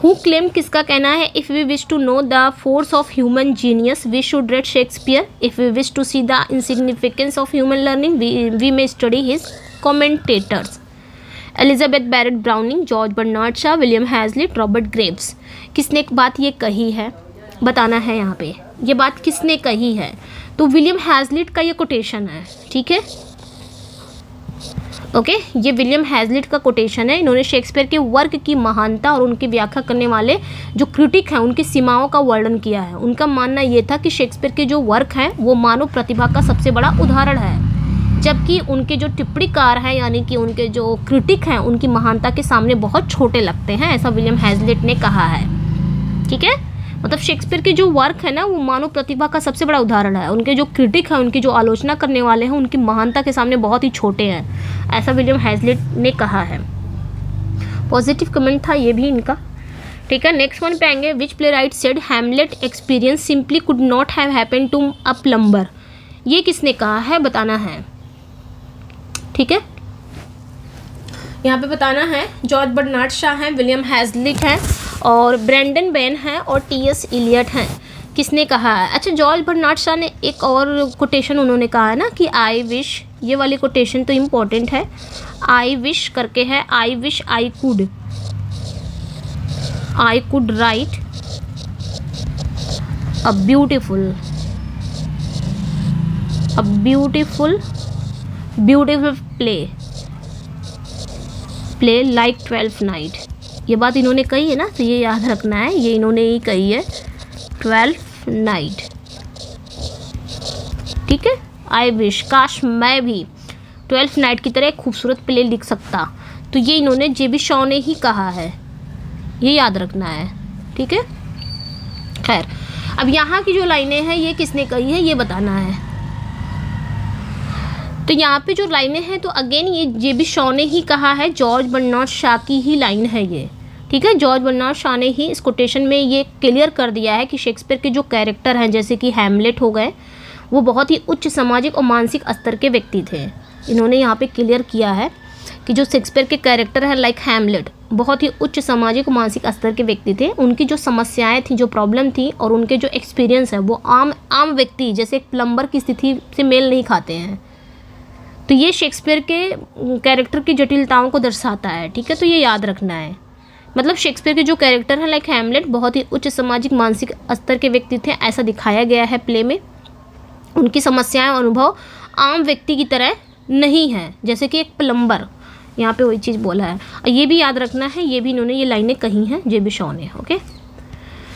हु क्लेम, किसका कहना है, if we wish to know the force of human genius we should read Shakespeare, if we wish to see the insignificance of human learning we may study his commentators, Elizabeth Barrett Browning, George Bernard Shaw, William Hazlitt, Robert Graves. किसने एक बात ये कही है बताना है यहाँ पे, ये बात किसने कही है। तो विलियम हैजलिट का ये कोटेशन है। ठीक है, ओके ये विलियम हैजलिट का कोटेशन है। इन्होंने शेक्सपियर के वर्क की महानता और उनकी व्याख्या करने वाले जो क्रिटिक हैं उनकी सीमाओं का वर्णन किया है। उनका मानना ये था कि शेक्सपियर के जो वर्क हैं वो मानव प्रतिभा का सबसे बड़ा उदाहरण है, जबकि उनके जो टिप्पणीकार हैं यानी कि उनके जो क्रिटिक हैं उनकी महानता के सामने बहुत छोटे लगते हैं, ऐसा विलियम हैजलिट ने कहा है। ठीक है, मतलब शेक्सपियर के जो वर्क है ना वो मानव प्रतिभा का सबसे बड़ा उदाहरण है, उनके जो क्रिटिक हैं, उनकी जो आलोचना करने वाले हैं, उनकी महानता के सामने बहुत ही छोटे हैं, ऐसा विलियम हैजलिट ने कहा है। पॉजिटिव कमेंट था ये भी इनका। ठीक है, नेक्स्ट वन पे आएंगे। Which playwright said Hamlet experience simply could not have happen to a plumber, ये किसने कहा है बताना है। ठीक है, यहाँ पे बताना है जॉर्ज बर्नार्ड शॉ हैं, विलियम हैजलिट हैं और ब्रेंडन बेन हैं और टी.एस. एलियट हैं। किसने कहा है? अच्छा, जॉर्ज बर्नार्ड शॉ ने एक और कोटेशन उन्होंने कहा है ना कि आई विश, ये वाली कोटेशन तो इम्पोर्टेंट है, आई विश करके है, I wish I could write a beautiful play like 12th night. ये बात इन्होंने कही है ना, तो ये याद रखना है, ये इन्होंने ही कही है 12th नाइट। ठीक है, आई विश, काश मैं भी 12th नाइट की तरह एक खूबसूरत प्ले लिख सकता, तो ये इन्होंने जे.बी. शॉ ने ही कहा है, ये याद रखना है। ठीक है, खैर अब यहाँ की जो लाइनें हैं ये किसने कही है ये बताना है। तो यहाँ पे जो लाइनें हैं तो अगेन ये जे.बी. शॉ ने ही कहा है, जॉर्ज बर्नार्ड शॉ की ही लाइन है ये। ठीक है, जॉर्ज बर्नार्ड शॉ ने ही इस कोटेशन में ये क्लियर कर दिया है कि शेक्सपियर के जो कैरेक्टर हैं जैसे कि हैमलेट हो गए, वो बहुत ही उच्च सामाजिक और मानसिक स्तर के व्यक्ति थे। इन्होंने यहाँ पे क्लियर किया है कि जो शेक्सपियर के कैरेक्टर हैं लाइक हैमलेट बहुत ही उच्च सामाजिक और मानसिक स्तर के व्यक्ति थे। उनकी जो समस्याएं थी, जो प्रॉब्लम थी और उनके जो एक्सपीरियंस है वो आम व्यक्ति जैसे एक प्लम्बर की स्थिति से मेल नहीं खाते हैं। तो ये शेक्सपियर के कैरेक्टर की जटिलताओं को दर्शाता है। ठीक है, तो ये याद रखना है, मतलब शेक्सपियर के जो कैरेक्टर हैं लाइक हैमलेट बहुत ही उच्च सामाजिक मानसिक स्तर के व्यक्ति थे, ऐसा दिखाया गया है प्ले में। उनकी समस्याएं और अनुभव आम व्यक्ति की तरह नहीं है, जैसे कि एक प्लम्बर, यहाँ पे वही चीज़ बोला है। और ये भी याद रखना है, ये भी इन्होंने ये लाइनें कही हैं जे.बी. शॉ ने। ओके,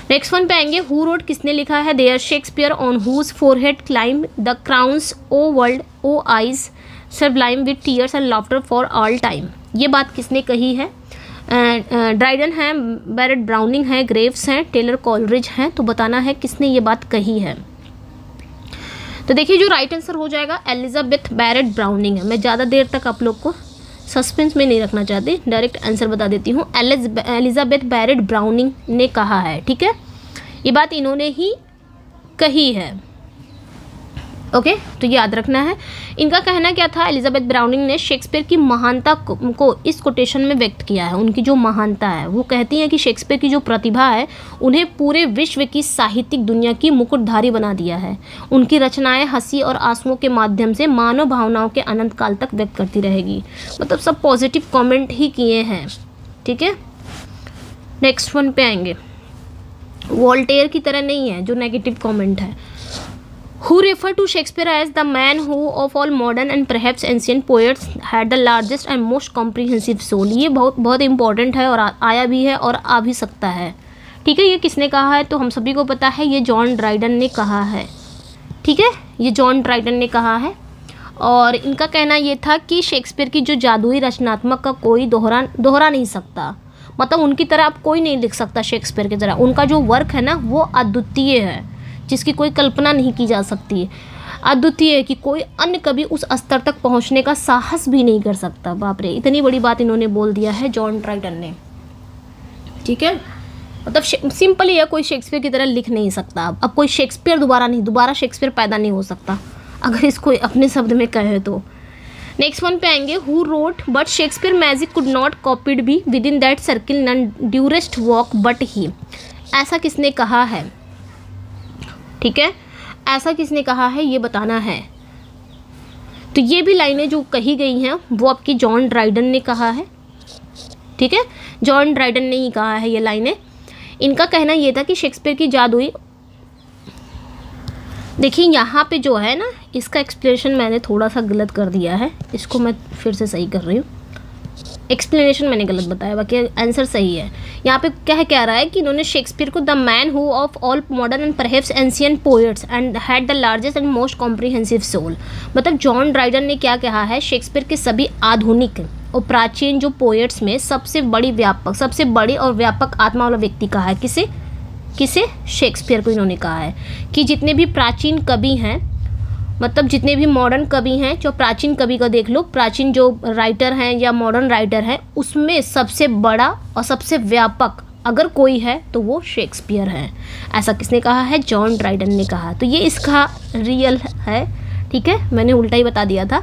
नेक्स्ट वन पे आएंगे। हु रोट, किसने लिखा है, there Shakespeare on whose forehead climb the crowns o world o eyes sublime with tears and laughter for all time, ये बात किसने कही है। ड्राइडन हैं, बैरेट ब्राउनिंग हैं, ग्रेव्स हैं, टेलर कॉलरिज हैं, तो बताना है किसने ये बात कही है। तो देखिए जो राइट आंसर हो जाएगा एलिजाबेथ बैरेट ब्राउनिंग है। मैं ज़्यादा देर तक आप लोग को सस्पेंस में नहीं रखना चाहती, डायरेक्ट आंसर बता देती हूँ। एलिजाबेथ बैरेट ब्राउनिंग ने कहा है। ठीक है, ये बात इन्होंने ही कही है। ओके, तो याद रखना है। इनका कहना क्या था, एलिजाबेथ ब्राउनिंग ने शेक्सपियर की महानता को इस कोटेशन में व्यक्त किया है। उनकी जो महानता है, वो कहती हैं कि शेक्सपियर की जो प्रतिभा है उन्हें पूरे विश्व की साहित्यिक दुनिया की मुकुटधारी बना दिया है। उनकी रचनाएं हंसी और आंसुओं के माध्यम से मानव भावनाओं के अनंत काल तक व्यक्त करती रहेगी। मतलब सब पॉजिटिव कॉमेंट ही किए हैं, ठीक है। नेक्स्ट वन पे आएंगे। वोल्टेयर की तरह नहीं है जो नेगेटिव कॉमेंट है। Who refer to Shakespeare as the man who of all modern and perhaps ancient poets had the largest and most comprehensive soul। ये बहुत इंपॉर्टेंट है और आया भी है और आ भी सकता है, ठीक है। ये किसने कहा है, तो हम सभी को पता है, ये जॉन ड्राइडन ने कहा है, ठीक है। ये जॉन ड्राइडन ने कहा है और इनका कहना ये था कि शेक्सपियर की जो जादुई रचनात्मक का कोई दोहरा नहीं सकता। मतलब उनकी तरह आप कोई नहीं लिख सकता शेक्सपियर की तरह। उनका जो वर्क है ना वो अद्वितीय है, जिसकी कोई कल्पना नहीं की जा सकती है। अद्वितीय है कि कोई अन्य कभी उस स्तर तक पहुंचने का साहस भी नहीं कर सकता। बाप रे, इतनी बड़ी बात इन्होंने बोल दिया है जॉन ड्राइडन ने, ठीक है। मतलब सिंपल ही है, कोई शेक्सपियर की तरह लिख नहीं सकता। अब कोई शेक्सपियर दोबारा शेक्सपियर पैदा नहीं हो सकता, अगर इसको अपने शब्द में कहे तो। नेक्स्ट वन पे आएंगे। Who wrote but Shakespeare magic could not copied be within that circle none durst walk but he. ऐसा किसने कहा है, ठीक है, ऐसा किसने कहा है ये बताना है। तो ये भी लाइनें जो कही गई हैं वो आपकी जॉन ड्राइडन ने कहा है, ठीक है। जॉन ड्राइडन ने ही कहा है ये लाइनें। इनका कहना ये था कि शेक्सपियर की जादुई, देखिए यहाँ पे जो है ना, इसका एक्सप्लेनेशन मैंने थोड़ा सा गलत कर दिया है, इसको मैं फिर से सही कर रही हूँ। एक्सप्लेनेशन मैंने गलत बताया, बाकी आंसर सही है। यहाँ पे क्या कह रहा है कि इन्होंने शेक्सपियर को the man who of all modern and perhaps ancient poets and had the largest and most comprehensive soul. मतलब जॉन ड्राइडन ने क्या कहा है, शेक्सपियर के सभी आधुनिक और प्राचीन जो पोएट्स में सबसे बड़ी और व्यापक आत्मा वाला व्यक्ति कहा है। किसे शेक्सपियर को इन्होंने कहा है कि जितने भी प्राचीन कवि हैं, मतलब जितने भी मॉडर्न कवि हैं, जो प्राचीन कवि का देख लो, प्राचीन जो राइटर हैं या मॉडर्न राइटर हैं, उसमें सबसे बड़ा और सबसे व्यापक अगर कोई है तो वो शेक्सपियर है। ऐसा किसने कहा है, जॉन ड्राइडन ने कहा। तो ये इसका रियल है, ठीक है, मैंने उल्टा ही बता दिया था।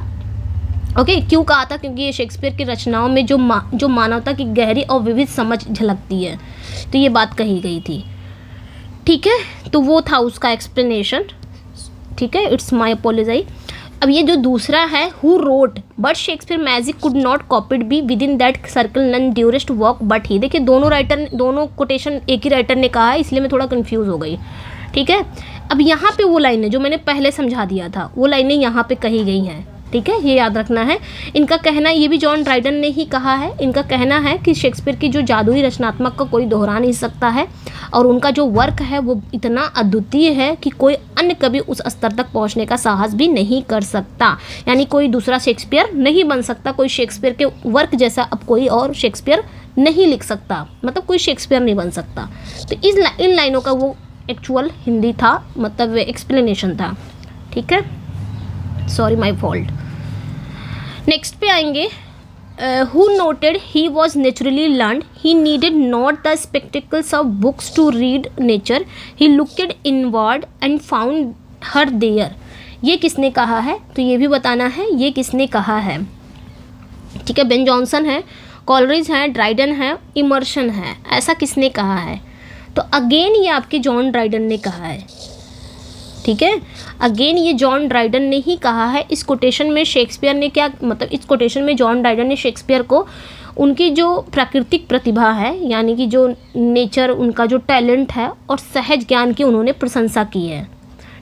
ओके, क्यों कहा था, क्योंकि ये शेक्सपियर की रचनाओं में जो मानवता की गहरी और विविध समझ झलकती है, तो ये बात कही गई थी, ठीक है। तो वो था उसका एक्सप्लेनेशन, ठीक है। It's my apology. अब ये जो दूसरा है, who wrote but Shakespeare magic could not copied be within that circle none durst work but he. देखिए दोनों कोटेशन एक ही राइटर ने कहा है, इसलिए मैं थोड़ा कंफ्यूज हो गई, ठीक है। अब यहाँ पे वो लाइनें जो मैंने पहले समझा दिया था, वो लाइनें यहाँ पे कही गई हैं, ठीक है, ये याद रखना है। इनका कहना, ये भी जॉन ड्राइडन ने ही कहा है, इनका कहना है कि शेक्सपियर की जो जादुई रचनात्मक का कोई दोहरा नहीं सकता है और उनका जो वर्क है वो इतना अद्वितीय है कि कोई अन्य कभी उस स्तर तक पहुंचने का साहस भी नहीं कर सकता। यानी कोई दूसरा शेक्सपियर नहीं बन सकता, कोई शेक्सपियर के वर्क जैसा अब कोई और शेक्सपियर नहीं लिख सकता, मतलब कोई शेक्सपियर नहीं बन सकता। तो इन लाइनों का वो एक्चुअल हिंदी था, मतलब एक्सप्लेनेशन था, ठीक है। Sorry, my fault. नेक्स्ट पे आएंगे। Who noted he was naturally learned, he needed not the spectacles of books to read nature, he looked inward and found her there. ये किसने कहा है, तो ये भी बताना है ये किसने कहा है, ठीक है। बेन जॉनसन है, कॉलरिज है, ड्राइडन है, इमर्सन है। ऐसा किसने कहा है, तो अगेन ये आपके जॉन ड्राइडन ने कहा है, ठीक है। अगेन ये जॉन ड्राइडन ने ही कहा है। इस कोटेशन में शेक्सपियर ने क्या, मतलब इस कोटेशन में जॉन ड्राइडन ने शेक्सपियर को उनकी जो प्राकृतिक प्रतिभा है, यानी कि जो नेचर, उनका जो टैलेंट है और सहज ज्ञान की उन्होंने प्रशंसा की है,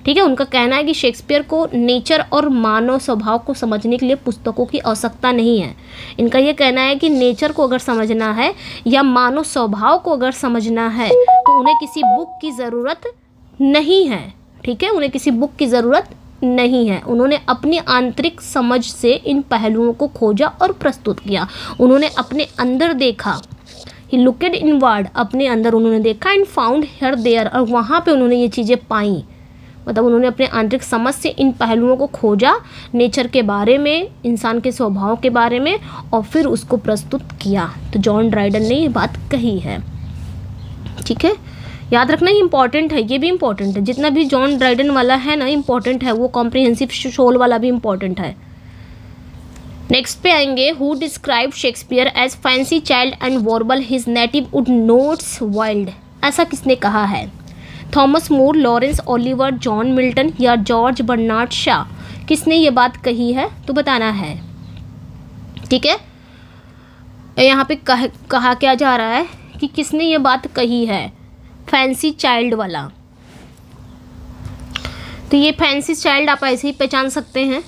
ठीक है। उनका कहना है कि शेक्सपियर को नेचर और मानव स्वभाव को समझने के लिए पुस्तकों की आवश्यकता नहीं है। इनका ये कहना है कि नेचर को अगर समझना है या मानव स्वभाव को अगर समझना है तो उन्हें किसी बुक की ज़रूरत नहीं है, ठीक है, उन्हें किसी बुक की ज़रूरत नहीं है। उन्होंने अपनी आंतरिक समझ से इन पहलुओं को खोजा और प्रस्तुत किया। उन्होंने अपने अंदर देखा, ही लुक्ड इनवर्ड, अपने अंदर उन्होंने देखा, एंड फाउंड हियर देयर, और वहाँ पे उन्होंने ये चीज़ें पाई। मतलब उन्होंने अपने आंतरिक समझ से इन पहलुओं को खोजा, नेचर के बारे में, इंसान के स्वभाव के बारे में, और फिर उसको प्रस्तुत किया। तो जॉन ड्राइडन ने ये बात कही है, ठीक है। याद रखना, ये इंपॉर्टेंट है, ये भी इंपॉर्टेंट है, जितना भी जॉन ड्राइडन वाला है ना इंपॉर्टेंट है, वो कॉम्प्रिहेंसिव शोल वाला भी इंपॉर्टेंट है। नेक्स्ट पे आएंगे, who describe Shakespeare as fancy child and warble his native wood notes wild. ऐसा किसने कहा है? Thomas More, Lawrence Olivier, John Milton या जॉर्ज बर्नार्ड शॉ? किसने ये बात कही है तो बताना है। ठीक है, यहाँ पे कहा क्या जा रहा है कि किसने ये बात कही है, फैंसी चाइल्ड वाला। तो ये फैंसी चाइल्ड आप ऐसे ही पहचान सकते हैं,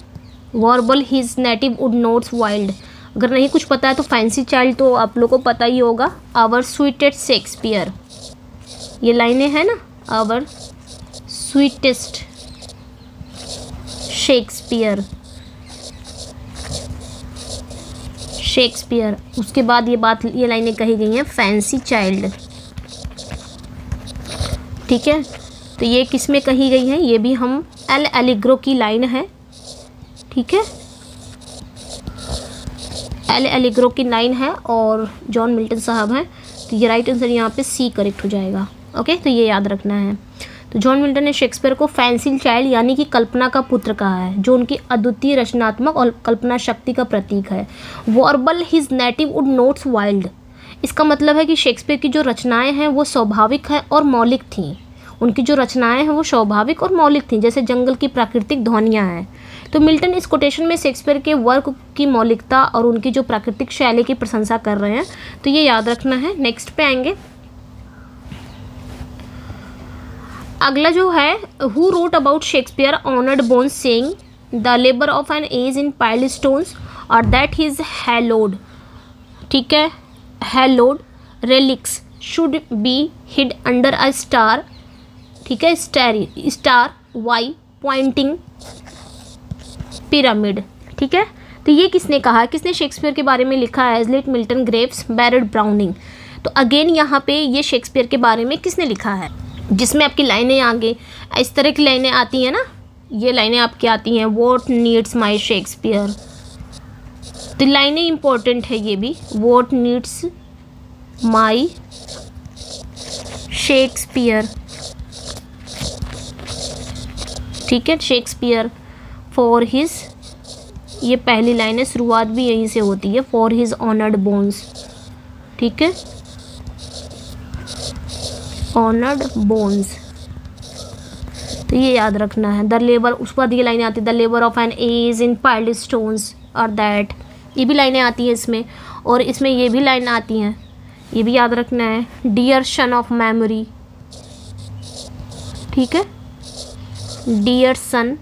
warble his native wood notes wild. अगर नहीं कुछ पता है तो फैंसी चाइल्ड तो आप लोगों को पता ही होगा। आवर स्वीटेस्ट शेक्सपियर, ये लाइनें हैं ना, आवर स्वीटेस्ट शेक्सपियर, शेक्सपियर। उसके बाद ये लाइनें कही गई हैं फैंसी चाइल्ड। ठीक है, तो ये किस में कही गई है, ये भी हम एल एलिग्रो की लाइन है। ठीक है, एल एलिग्रो की लाइन है और जॉन मिल्टन साहब हैं, तो ये राइट आंसर यहाँ पे सी करेक्ट हो जाएगा। ओके, तो ये याद रखना है। तो जॉन मिल्टन ने शेक्सपियर को फैंसी चाइल्ड यानी कि कल्पना का पुत्र कहा है, जो उनकी अद्वितीय रचनात्मक और कल्पना शक्ति का प्रतीक है। Warble his native wood notes wild, इसका मतलब है कि शेक्सपियर की जो रचनाएं हैं वो स्वाभाविक हैं और मौलिक थीं। उनकी जो रचनाएं हैं वो स्वाभाविक और मौलिक थीं, जैसे जंगल की प्राकृतिक ध्वनियाँ हैं। तो मिल्टन इस कोटेशन में शेक्सपियर के वर्क की मौलिकता और उनकी जो प्राकृतिक शैली की प्रशंसा कर रहे हैं, तो ये याद रखना है। नेक्स्ट पे आएंगे, अगला जो है, who wrote about Shakespeare honoured bones saying the labour of an age in piled stones और दैट हिज हैलोड। ठीक है, hallowed relics should be hid under a star. ठीक है, स्टार वाई पॉइंटिंग पिरामिड। ठीक है, तो ये किसने कहा, किसने शेक्सपियर के बारे में लिखा है? हैज़लिट, मिल्टन, ग्रेव्स, बैरड, ब्राउनिंग। तो अगेन यहाँ पे ये शेक्सपियर के बारे में किसने लिखा है, जिसमें आपकी लाइनें आगे इस तरह की लाइनें आती हैं ना, ये लाइनें आपकी आती हैं, व्हाट नीड्स माय शेक्सपियर। तो लाइनें इंपॉर्टेंट है ये भी, व्हाट नीड्स माय शेक्सपियर। ठीक है, शेक्सपियर फॉर हिज, ये पहली लाइन है, शुरुआत भी यहीं से होती है, फॉर हिज ऑनर्ड बोन्स। ठीक है, ऑनर्ड बोन्स, तो ये याद रखना है। द लेबर, उसके बाद ये लाइनें आती है, the labour of an age in piled stones और दैट, ये भी लाइनें आती हैं इसमें, और इसमें ये भी लाइन आती हैं, ये भी याद रखना है। Dear son of memory. ठीक है, dear son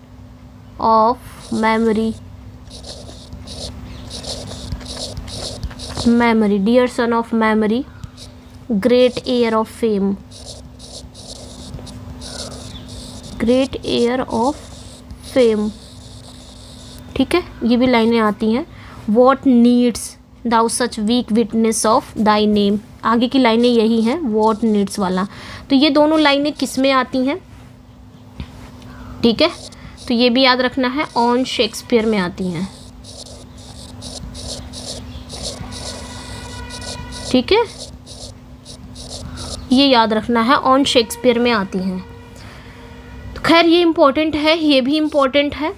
of memory, memory, dear son of memory, great heir of fame, great heir of fame. ठीक है, ये भी लाइनें आती हैं। What needs thou such weak witness of thy name, आगे की लाइनें यही हैं, वॉट नीड्स वाला। तो ये दोनों लाइनें किस में आती हैं? ठीक है, तो ये भी याद रखना है, ऑन शेक्सपियर में आती हैं। ठीक है, ये याद रखना है, ऑन शेक्सपियर में आती हैं। तो खैर ये इम्पोर्टेंट है, ये भी इम्पोर्टेंट है,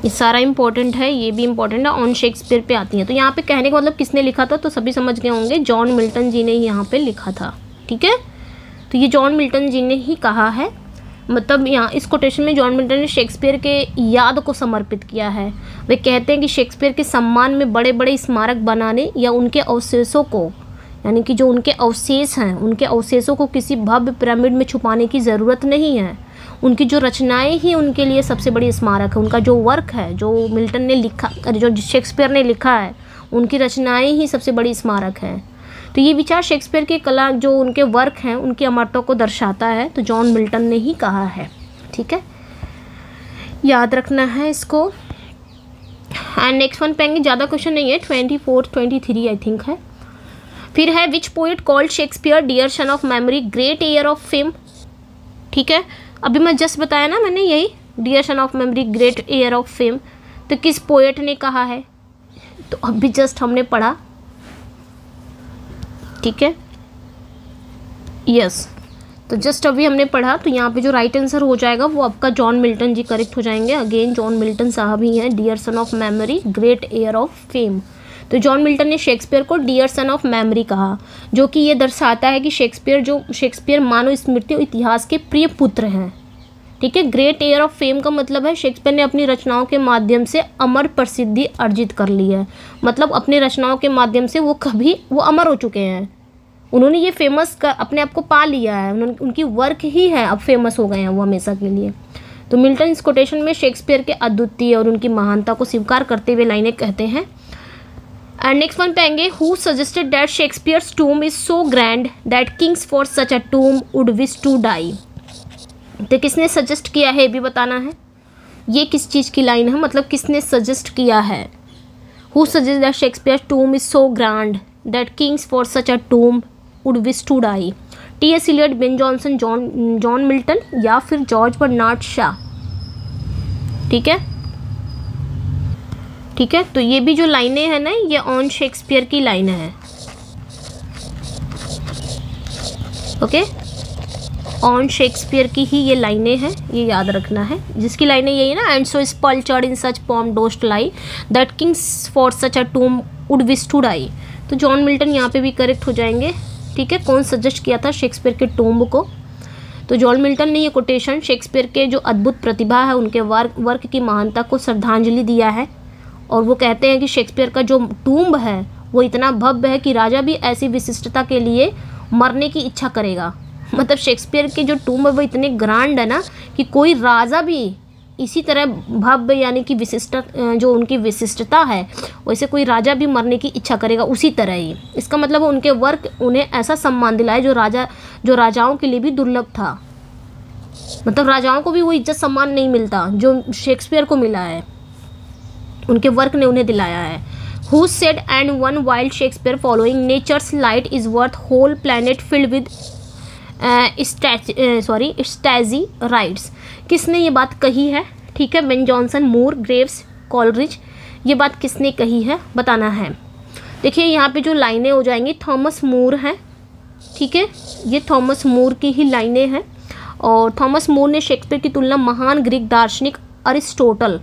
ये सारा इम्पोर्टेंट है, ये भी इम्पोर्टेंट है, ऑन शेक्सपियर पे आती हैं। तो यहाँ पे कहने का मतलब किसने लिखा था, तो सभी समझ गए होंगे, जॉन मिल्टन जी ने यहाँ पे लिखा था। ठीक है, तो ये जॉन मिल्टन जी ने ही कहा है, मतलब यहाँ इस कोटेशन में जॉन मिल्टन ने शेक्सपियर के याद को समर्पित किया है। वे कहते हैं कि शेक्सपियर के सम्मान में बड़े बड़े स्मारक बनाने या उनके अवशेषों को, यानी कि जो उनके अवशेष हैं, उनके अवशेषों को किसी भव्य पिरामिड में छुपाने की ज़रूरत नहीं है। उनकी जो रचनाएं ही उनके लिए सबसे बड़ी स्मारक है। उनका जो वर्क है, जो मिल्टन ने लिखा, जो शेक्सपियर ने लिखा है, उनकी रचनाएं ही सबसे बड़ी स्मारक है। तो ये विचार शेक्सपियर के कला, जो उनके वर्क हैं, उनकी अमरता को दर्शाता है, तो जॉन मिल्टन ने ही कहा है। ठीक है, याद रखना है इसको। एंड नेक्स्ट वन पे आएंगे, ज़्यादा क्वेश्चन नहीं है, 24, 23 आई थिंक है। फिर है, which poet called Shakespeare dear son of memory, great heir of fame. ठीक है, अभी मैं जस्ट बताया ना मैंने, यही dear son of memory, great heir of fame, तो किस पोएट ने कहा है, तो अभी जस्ट हमने पढ़ा। ठीक है, यस, तो जस्ट अभी हमने पढ़ा, तो यहाँ पे जो राइट आंसर हो जाएगा वो आपका जॉन मिल्टन जी करेक्ट हो जाएंगे। अगेन जॉन मिल्टन साहब ही हैं, dear son of memory great heir of fame. तो जॉन मिल्टन ने शेक्सपियर को डियर सन ऑफ मेमोरी कहा, जो कि ये दर्शाता है कि शेक्सपियर मानव स्मृति और इतिहास के प्रिय पुत्र हैं। ठीक है, ग्रेट एयर ऑफ फेम का मतलब है शेक्सपियर ने अपनी रचनाओं के माध्यम से अमर प्रसिद्धि अर्जित कर ली है। मतलब अपने रचनाओं के माध्यम से वो अमर हो चुके हैं, उन्होंने ये फेमस अपने आप को पा लिया है, उनकी वर्क ही है अब फेमस हो गए हैं वो हमेशा के लिए। तो मिल्टन इस कोटेशन में शेक्सपियर के अद्वितीय और उनकी महानता को स्वीकार करते हुए लाइनें कहते हैं। एंड नेक्स्ट वन पे आएंगे, who suggested that Shakespeare's tomb is so grand that kings for such a tomb would wish to die. तो किसने सजेस्ट किया है ये भी बताना है। ये किस चीज़ की लाइन है, मतलब किसने सजेस्ट किया है। Who suggest that Shakespeare's tomb is so grand that kings for such a tomb would wish to die. T S. Eliot, Ben Jonson, John Milton या फिर जॉर्ज बर्नार्ड शॉ। ठीक है, ठीक है, तो ये भी जो लाइनें हैं ना, ये ऑन शेक्सपियर की लाइनें हैं। ओके, ऑन शेक्सपियर की ही ये लाइनें हैं, ये याद रखना है, जिसकी लाइनें यही है ना, and so sepulchred in such pomp dost lie that kings for such a tomb would wish to die. तो जॉन मिल्टन यहाँ पे भी करेक्ट हो जाएंगे। ठीक है, कौन सजेस्ट किया था शेक्सपियर के टूम्ब को, तो जॉन मिल्टन ने ये कोटेशन शेक्सपियर के जो अद्भुत प्रतिभा है, उनके वर्क की महानता को श्रद्धांजलि दिया है। और वो कहते हैं कि शेक्सपियर का जो टूम्ब है वो इतना भव्य है कि राजा भी ऐसी विशिष्टता के लिए मरने की इच्छा करेगा। मतलब शेक्सपियर के जो टूम्ब है वो इतने ग्रांड है ना कि कोई राजा भी इसी तरह भव्य यानी कि विशिष्ट जो उनकी विशिष्टता है वैसे कोई राजा भी मरने की इच्छा करेगा उसी तरह ही। इसका मतलब उनके वर्क उन्हें ऐसा सम्मान दिलाए जो राजाओं के लिए भी दुर्लभ था। मतलब राजाओं को भी वो इज्जत सम्मान नहीं मिलता जो शेक्सपियर को मिला है, उनके वर्क ने उन्हें दिलाया है। Who said and one wild Shakespeare following nature's light is worth whole planet filled with stagey rites. किसने ये बात कही है। ठीक है, Ben Jonson, Moore, Graves, Coleridge, ये बात किसने कही है बताना है। देखिए यहाँ पे जो लाइनें हो जाएंगी थॉमस मूर हैं। ठीक है, ये थॉमस मूर की ही लाइनें हैं। और थॉमस मूर ने शेक्सपियर की तुलना महान ग्रीक दार्शनिक अरिस्टोटल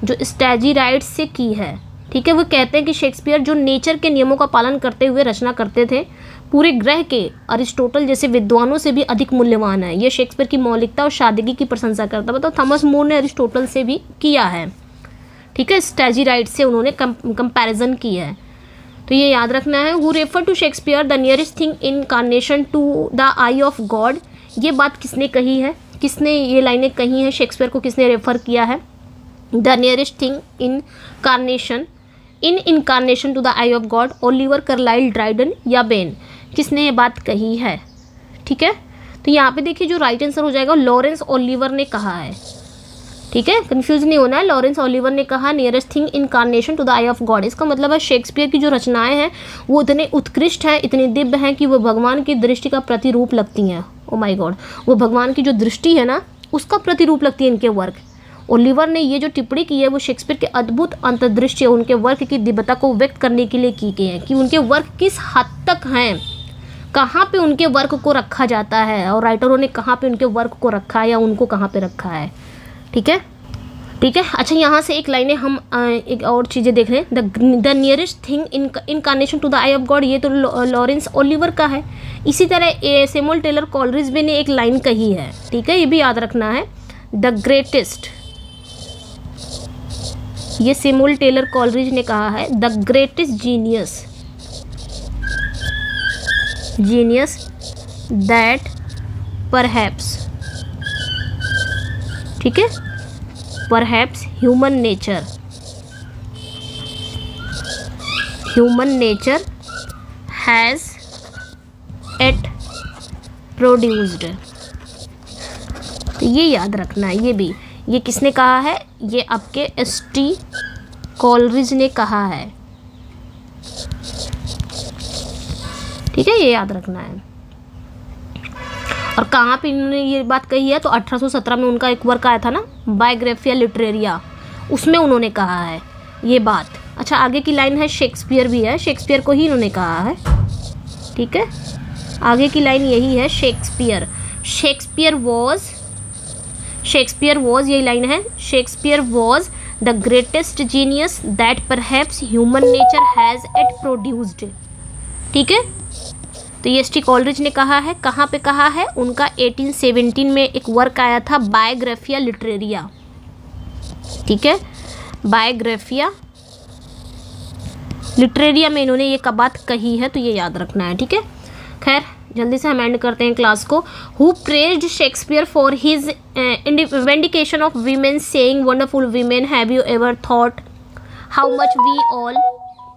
जो स्टैजी राइट्स से की है। ठीक है, वो कहते हैं कि शेक्सपियर जो नेचर के नियमों का पालन करते हुए रचना करते थे, पूरे ग्रह के अरिस्टोटल जैसे विद्वानों से भी अधिक मूल्यवान है। ये शेक्सपियर की मौलिकता और सादगी की प्रशंसा करता है। मतलब थॉमस मूर ने अरिस्टोटल से भी किया है। ठीक है, स्टैजी राइट से उन्होंने कंपैरिजन की है, तो ये याद रखना है। Who refer to Shakespeare the nearest thing incarnation to the eye of God. ये बात किसने कही है, किसने ये लाइनें कही हैं, शेक्सपियर को किसने रेफर किया है। The nearest thing incarnation to the eye of God, Oliver, Carlyle, Dryden या बेन, किसने ये बात कही है। ठीक है, तो यहाँ पे देखिए जो राइट आंसर हो जाएगा लॉरेंस ओलिवर ने कहा है। ठीक है, कंफ्यूज नहीं होना है, लॉरेंस ओलिवर ने कहा nearest thing incarnation to the eye of God. इसका मतलब है शेक्सपियर की जो रचनाएं हैं वो इतने उत्कृष्ट हैं, इतनी दिव्य हैं कि वो भगवान की दृष्टि का प्रतिरूप लगती हैं। ओ माय गॉड, वो भगवान की जो दृष्टि है ना उसका प्रतिरूप लगती है इनके वर्क। ओलिवर ने ये जो टिप्पणी की है वो शेक्सपियर के अद्भुत अंतर्दृष्टि उनके वर्क की दिव्यता को व्यक्त करने के लिए की गई है कि उनके वर्क किस हद तक हैं, कहाँ पे उनके वर्क को रखा जाता है और राइटरों ने कहाँ पे उनके वर्क को रखा है या उनको कहाँ पे रखा है। ठीक है, ठीक है। अच्छा, यहाँ से एक लाइनें हम एक और चीज़ें देख रहे हैं। The nearest thing incarnation to the eye of God, ये तो लॉरेंस ओलिवर का है। इसी तरह सैमुअल टेलर कॉलरिज भी ने एक लाइन कही है। ठीक है, ये भी याद रखना है। द ग्रेटेस्ट, ये सैमुअल टेलर कॉलरिज ने कहा है the greatest genius that perhaps, ठीक है, perhaps human nature has yet produced. तो ये याद रखना है, ये भी, ये किसने कहा है, ये आपके एस.टी. कॉलरिज ने कहा है। ठीक है, ये याद रखना है। और कहाँ पे इन्होंने ये बात कही है, तो 1817 में उनका एक वर्क आया था ना, बायोग्राफिया लिटरेरिया, उसमें उन्होंने कहा है ये बात। अच्छा, आगे की लाइन है शेक्सपियर भी है, शेक्सपियर को ही इन्होंने कहा है। ठीक है, आगे की लाइन यही है, शेक्सपियर वॉज, यही लाइन है, Shakespeare was the greatest genius that perhaps human nature has yet produced. ठीक है, तो ये एस टी कॉलरिज ने कहा है। कहाँ पे कहा है? उनका 1817 में एक वर्क आया था, बायोग्राफिया लिटरेरिया। ठीक है, बायोग्राफिया लिटरेरिया में इन्होंने ये बात कही है, तो ये याद रखना है। ठीक है, खैर जल्दी से हम एंड करते हैं क्लास को। Who praised Shakespeare for his vindication of women saying wonderful women have you ever thought how much we all,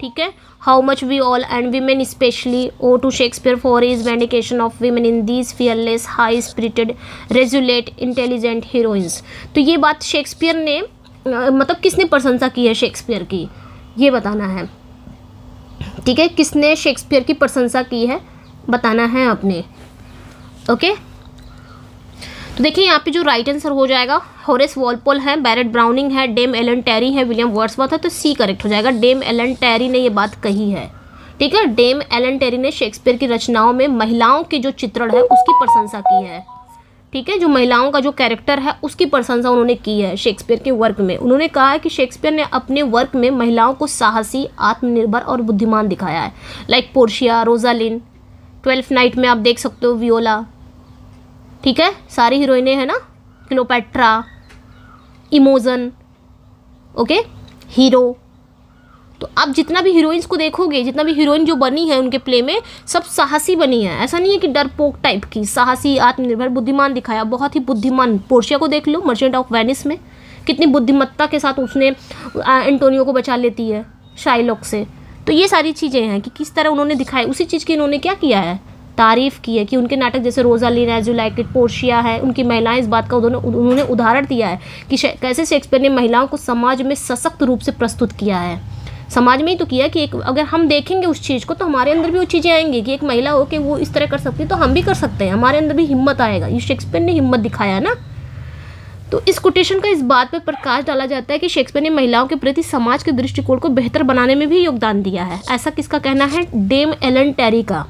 ठीक है, how much we all and women specially owe to Shakespeare for his vindication of women in these fearless high spirited resolute intelligent heroines. तो ये बात Shakespeare ने मतलब किसने प्रशंसा की है शेक्सपियर की, ये बताना है। ठीक है, किसने शेक्सपियर की प्रशंसा की है बताना है आपने। ओके, तो देखिए यहाँ पे जो राइट आंसर हो जाएगा होरेस वॉलपोल है, बैरेट ब्राउनिंग है, डेम एलन टेरी है, विलियम वर्ड्सवर्थ है, तो सी करेक्ट हो जाएगा। डेम एलन टेरी ने ये बात कही है। ठीक है, डेम एलन टेरी ने शेक्सपियर की रचनाओं में महिलाओं के जो चित्रण है उसकी प्रशंसा की है। ठीक है, जो महिलाओं का जो कैरेक्टर है उसकी प्रशंसा उन्होंने की है शेक्सपियर के वर्क में। उन्होंने कहा है कि शेक्सपियर ने अपने वर्क में महिलाओं को साहसी, आत्मनिर्भर और बुद्धिमान दिखाया है। Like Portia, Rosalind, 12th night में आप देख सकते हो वियोला। ठीक है, सारी हीरोइनें हैं ना, क्लियोपेट्रा, इमोजन, ओके, हीरो। तो आप जितना भी हीरोइंस को देखोगे, जितना भी हीरोइन जो बनी है उनके प्ले में, सब साहसी बनी है। ऐसा नहीं है कि डरपोक टाइप की, साहसी, आत्मनिर्भर, बुद्धिमान दिखाया, बहुत ही बुद्धिमान। पोर्शिया को देख लो मर्चेंट ऑफ वेनिस में, कितनी बुद्धिमत्ता के साथ उसने एंटोनियो को बचा लेती है शाइलॉक से। तो ये सारी चीज़ें हैं कि किस तरह उन्होंने दिखाई, उसी चीज़ की इन्होंने क्या किया है, तारीफ़ की है कि उनके नाटक जैसे Rosalind, as you like it, Portia है, उनकी महिलाएं, इस बात का उन्होंने उदाहरण दिया है कि कैसे शेक्सपियर ने महिलाओं को समाज में सशक्त रूप से प्रस्तुत किया है। समाज में ही तो किया कि एक अगर हम देखेंगे उस चीज़ को तो हमारे अंदर भी वो चीज़ें आएंगी कि एक महिला हो कि वो इस तरह कर सकती है तो हम भी कर सकते हैं, हमारे अंदर भी हिम्मत आएगा। ये शेक्सपियर ने हिम्मत दिखाया ना। तो इस कोटेशन का इस बात पर प्रकाश डाला जाता है कि शेक्सपियर ने महिलाओं के प्रति समाज के दृष्टिकोण को बेहतर बनाने में भी योगदान दिया है। ऐसा किसका कहना है? डेम एलन टेरी का।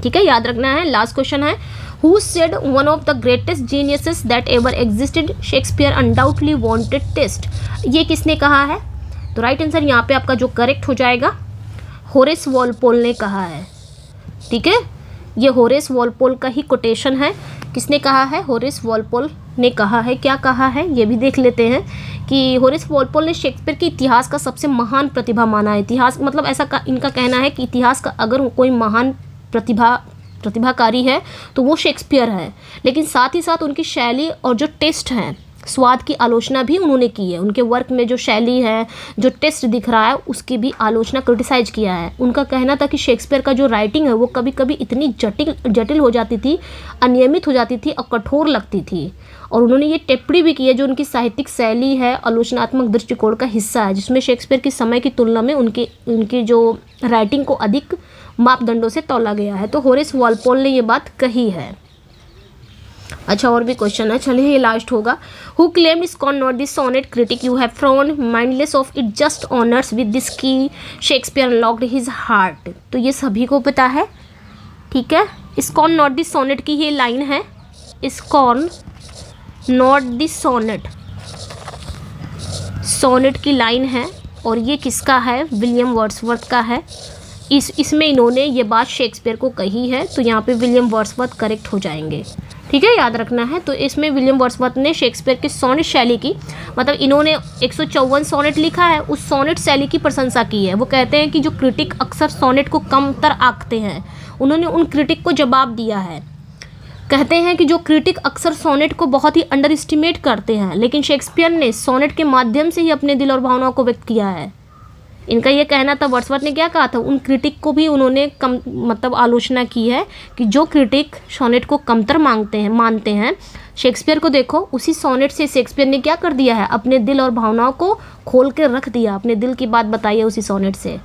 ठीक है, याद रखना है। लास्ट क्वेश्चन है, who said one of the greatest geniuses that ever existed Shakespeare undoubtedly wanted taste. ये किसने कहा है? तो राइट आंसर यहाँ पे आपका जो करेक्ट हो जाएगा, होरेस वॉलपोल ने कहा है। ठीक है, ये होरेस वॉलपोल का ही कोटेशन है। किसने कहा है? होरेस वॉलपोल ने कहा है। क्या कहा है ये भी देख लेते हैं कि होरेस वॉलपोल ने शेक्सपियर के इतिहास का सबसे महान प्रतिभा माना है। इतिहास मतलब ऐसा इनका कहना है कि इतिहास का अगर कोई महान प्रतिभाकारी है तो वो शेक्सपियर है। लेकिन साथ ही साथ उनकी शैली और जो टेस्ट है, स्वाद की आलोचना भी उन्होंने की है। उनके वर्क में जो शैली है, जो टेस्ट दिख रहा है, उसकी भी आलोचना, क्रिटिसाइज किया है। उनका कहना था कि शेक्सपियर का जो राइटिंग है वो कभी कभी इतनी जटिल हो जाती थी, अनियमित हो जाती थी और कठोर लगती थी। और उन्होंने ये टिप्पणी भी की है जो उनकी साहित्यिक शैली है, आलोचनात्मक दृष्टिकोण का हिस्सा है, जिसमें शेक्सपियर की समय की तुलना में उनकी जो राइटिंग को अधिक मापदंडों से तौला गया है। तो होरेस वॉलपोल ने ये बात कही है। अच्छा, और भी क्वेश्चन है, चलिए ये लास्ट होगा। Who claimed scorn not this sonnet critic you have frown mindless of it just honours with this key Shakespeare unlocked his heart. तो ये सभी को पता है। ठीक है, स्कॉन नॉट दिस सोनेट की ये लाइन है, स्कॉन नॉट दिस सोनेट, सोनेट की लाइन है और ये किसका है? विलियम वर्ड्सवर्थ का है। इसमें इन्होंने ये बात शेक्सपियर को कही है, तो यहाँ पे विलियम वर्ड्सवर्थ करेक्ट हो जाएंगे। ठीक है, याद रखना है। तो इसमें विलियम वर्ड्सवर्थ ने शेक्सपियर के सोनेट शैली की, मतलब इन्होंने 154 सोनेट लिखा है, उस सोनेट शैली की प्रशंसा की है। वो कहते हैं कि जो क्रिटिक अक्सर सोनेट को कमतर आंकते हैं, उन्होंने उन क्रिटिक को जवाब दिया है। कहते हैं कि जो क्रिटिक अक्सर सोनेट को बहुत ही अंडर एस्टिमेट करते हैं, लेकिन शेक्सपियर ने सोनेट के माध्यम से ही अपने दिल और भावनाओं को व्यक्त किया है। इनका ये कहना था। वर्ड्सवर्थ ने क्या कहा था? उन क्रिटिक को भी उन्होंने कम मतलब आलोचना की है कि जो क्रिटिक सोनेट को कमतर मानते हैं, शेक्सपियर को देखो, उसी सोनेट से शेक्सपियर ने क्या कर दिया है? अपने दिल और भावनाओं को खोल के रख दिया, अपने दिल की बात बताई है उसी सोनेट से।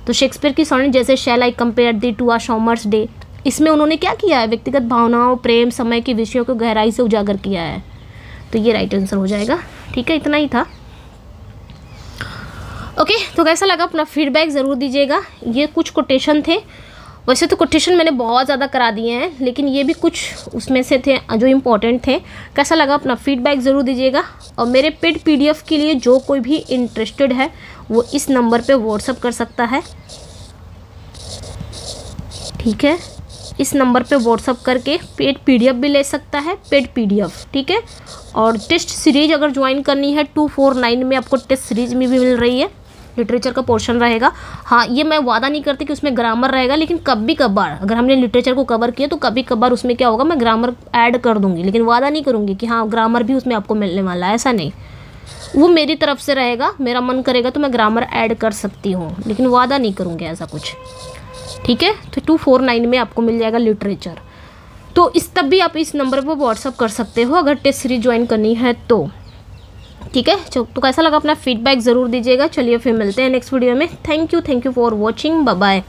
तो शेक्सपियर की सोनेट जैसे shall I compare thee to a summer's day, इसमें उन्होंने क्या किया है? व्यक्तिगत भावनाओं, प्रेम, समय के विषयों को गहराई से उजागर किया है। तो ये राइट आंसर हो जाएगा। ठीक है, इतना ही था। ओके, तो कैसा लगा? अपना फीडबैक ज़रूर दीजिएगा। ये कुछ कोटेशन थे वैसे तो कोटेशन मैंने बहुत ज़्यादा करा दिए हैं, लेकिन ये भी कुछ उसमें से थे जो इम्पोर्टेंट थे। कैसा लगा अपना फीडबैक ज़रूर दीजिएगा। और मेरे पेड PDF के लिए जो कोई भी इंटरेस्टेड है वो इस नंबर पे व्हाट्सअप कर सकता है, ठीक है। इस नंबर पे व्हाट्सअप करके पेड PDF भी ले सकता है, पेड PDF, ठीक है। और टेस्ट सीरीज अगर ज्वाइन करनी है 249 में आपको टेस्ट सीरीज में भी मिल रही है, लिटरेचर का पोर्शन रहेगा। हाँ, ये मैं वादा नहीं करती कि उसमें ग्रामर रहेगा, लेकिन कभी कभार अगर हमने लिटरेचर को कवर किया तो कभी कभार उसमें क्या होगा, मैं ग्रामर ऐड कर दूंगी, लेकिन वादा नहीं करूँगी कि हाँ ग्रामर भी उसमें आपको मिलने वाला है, ऐसा नहीं। वो मेरी तरफ से रहेगा, मेरा मन करेगा तो मैं ग्रामर ऐड कर सकती हूँ, लेकिन वादा नहीं करूँगी ऐसा कुछ, ठीक है। तो 249 में आपको मिल जाएगा लिटरेचर। तो इस तब भी आप इस नंबर पर व्हाट्सअप कर सकते हो अगर टेस्ट सीरीज ज्वाइन करनी है तो, ठीक है। तो कैसा लगा अपना फीडबैक ज़रूर दीजिएगा। चलिए फिर मिलते हैं नेक्स्ट वीडियो में। Thank you for watching, bye bye.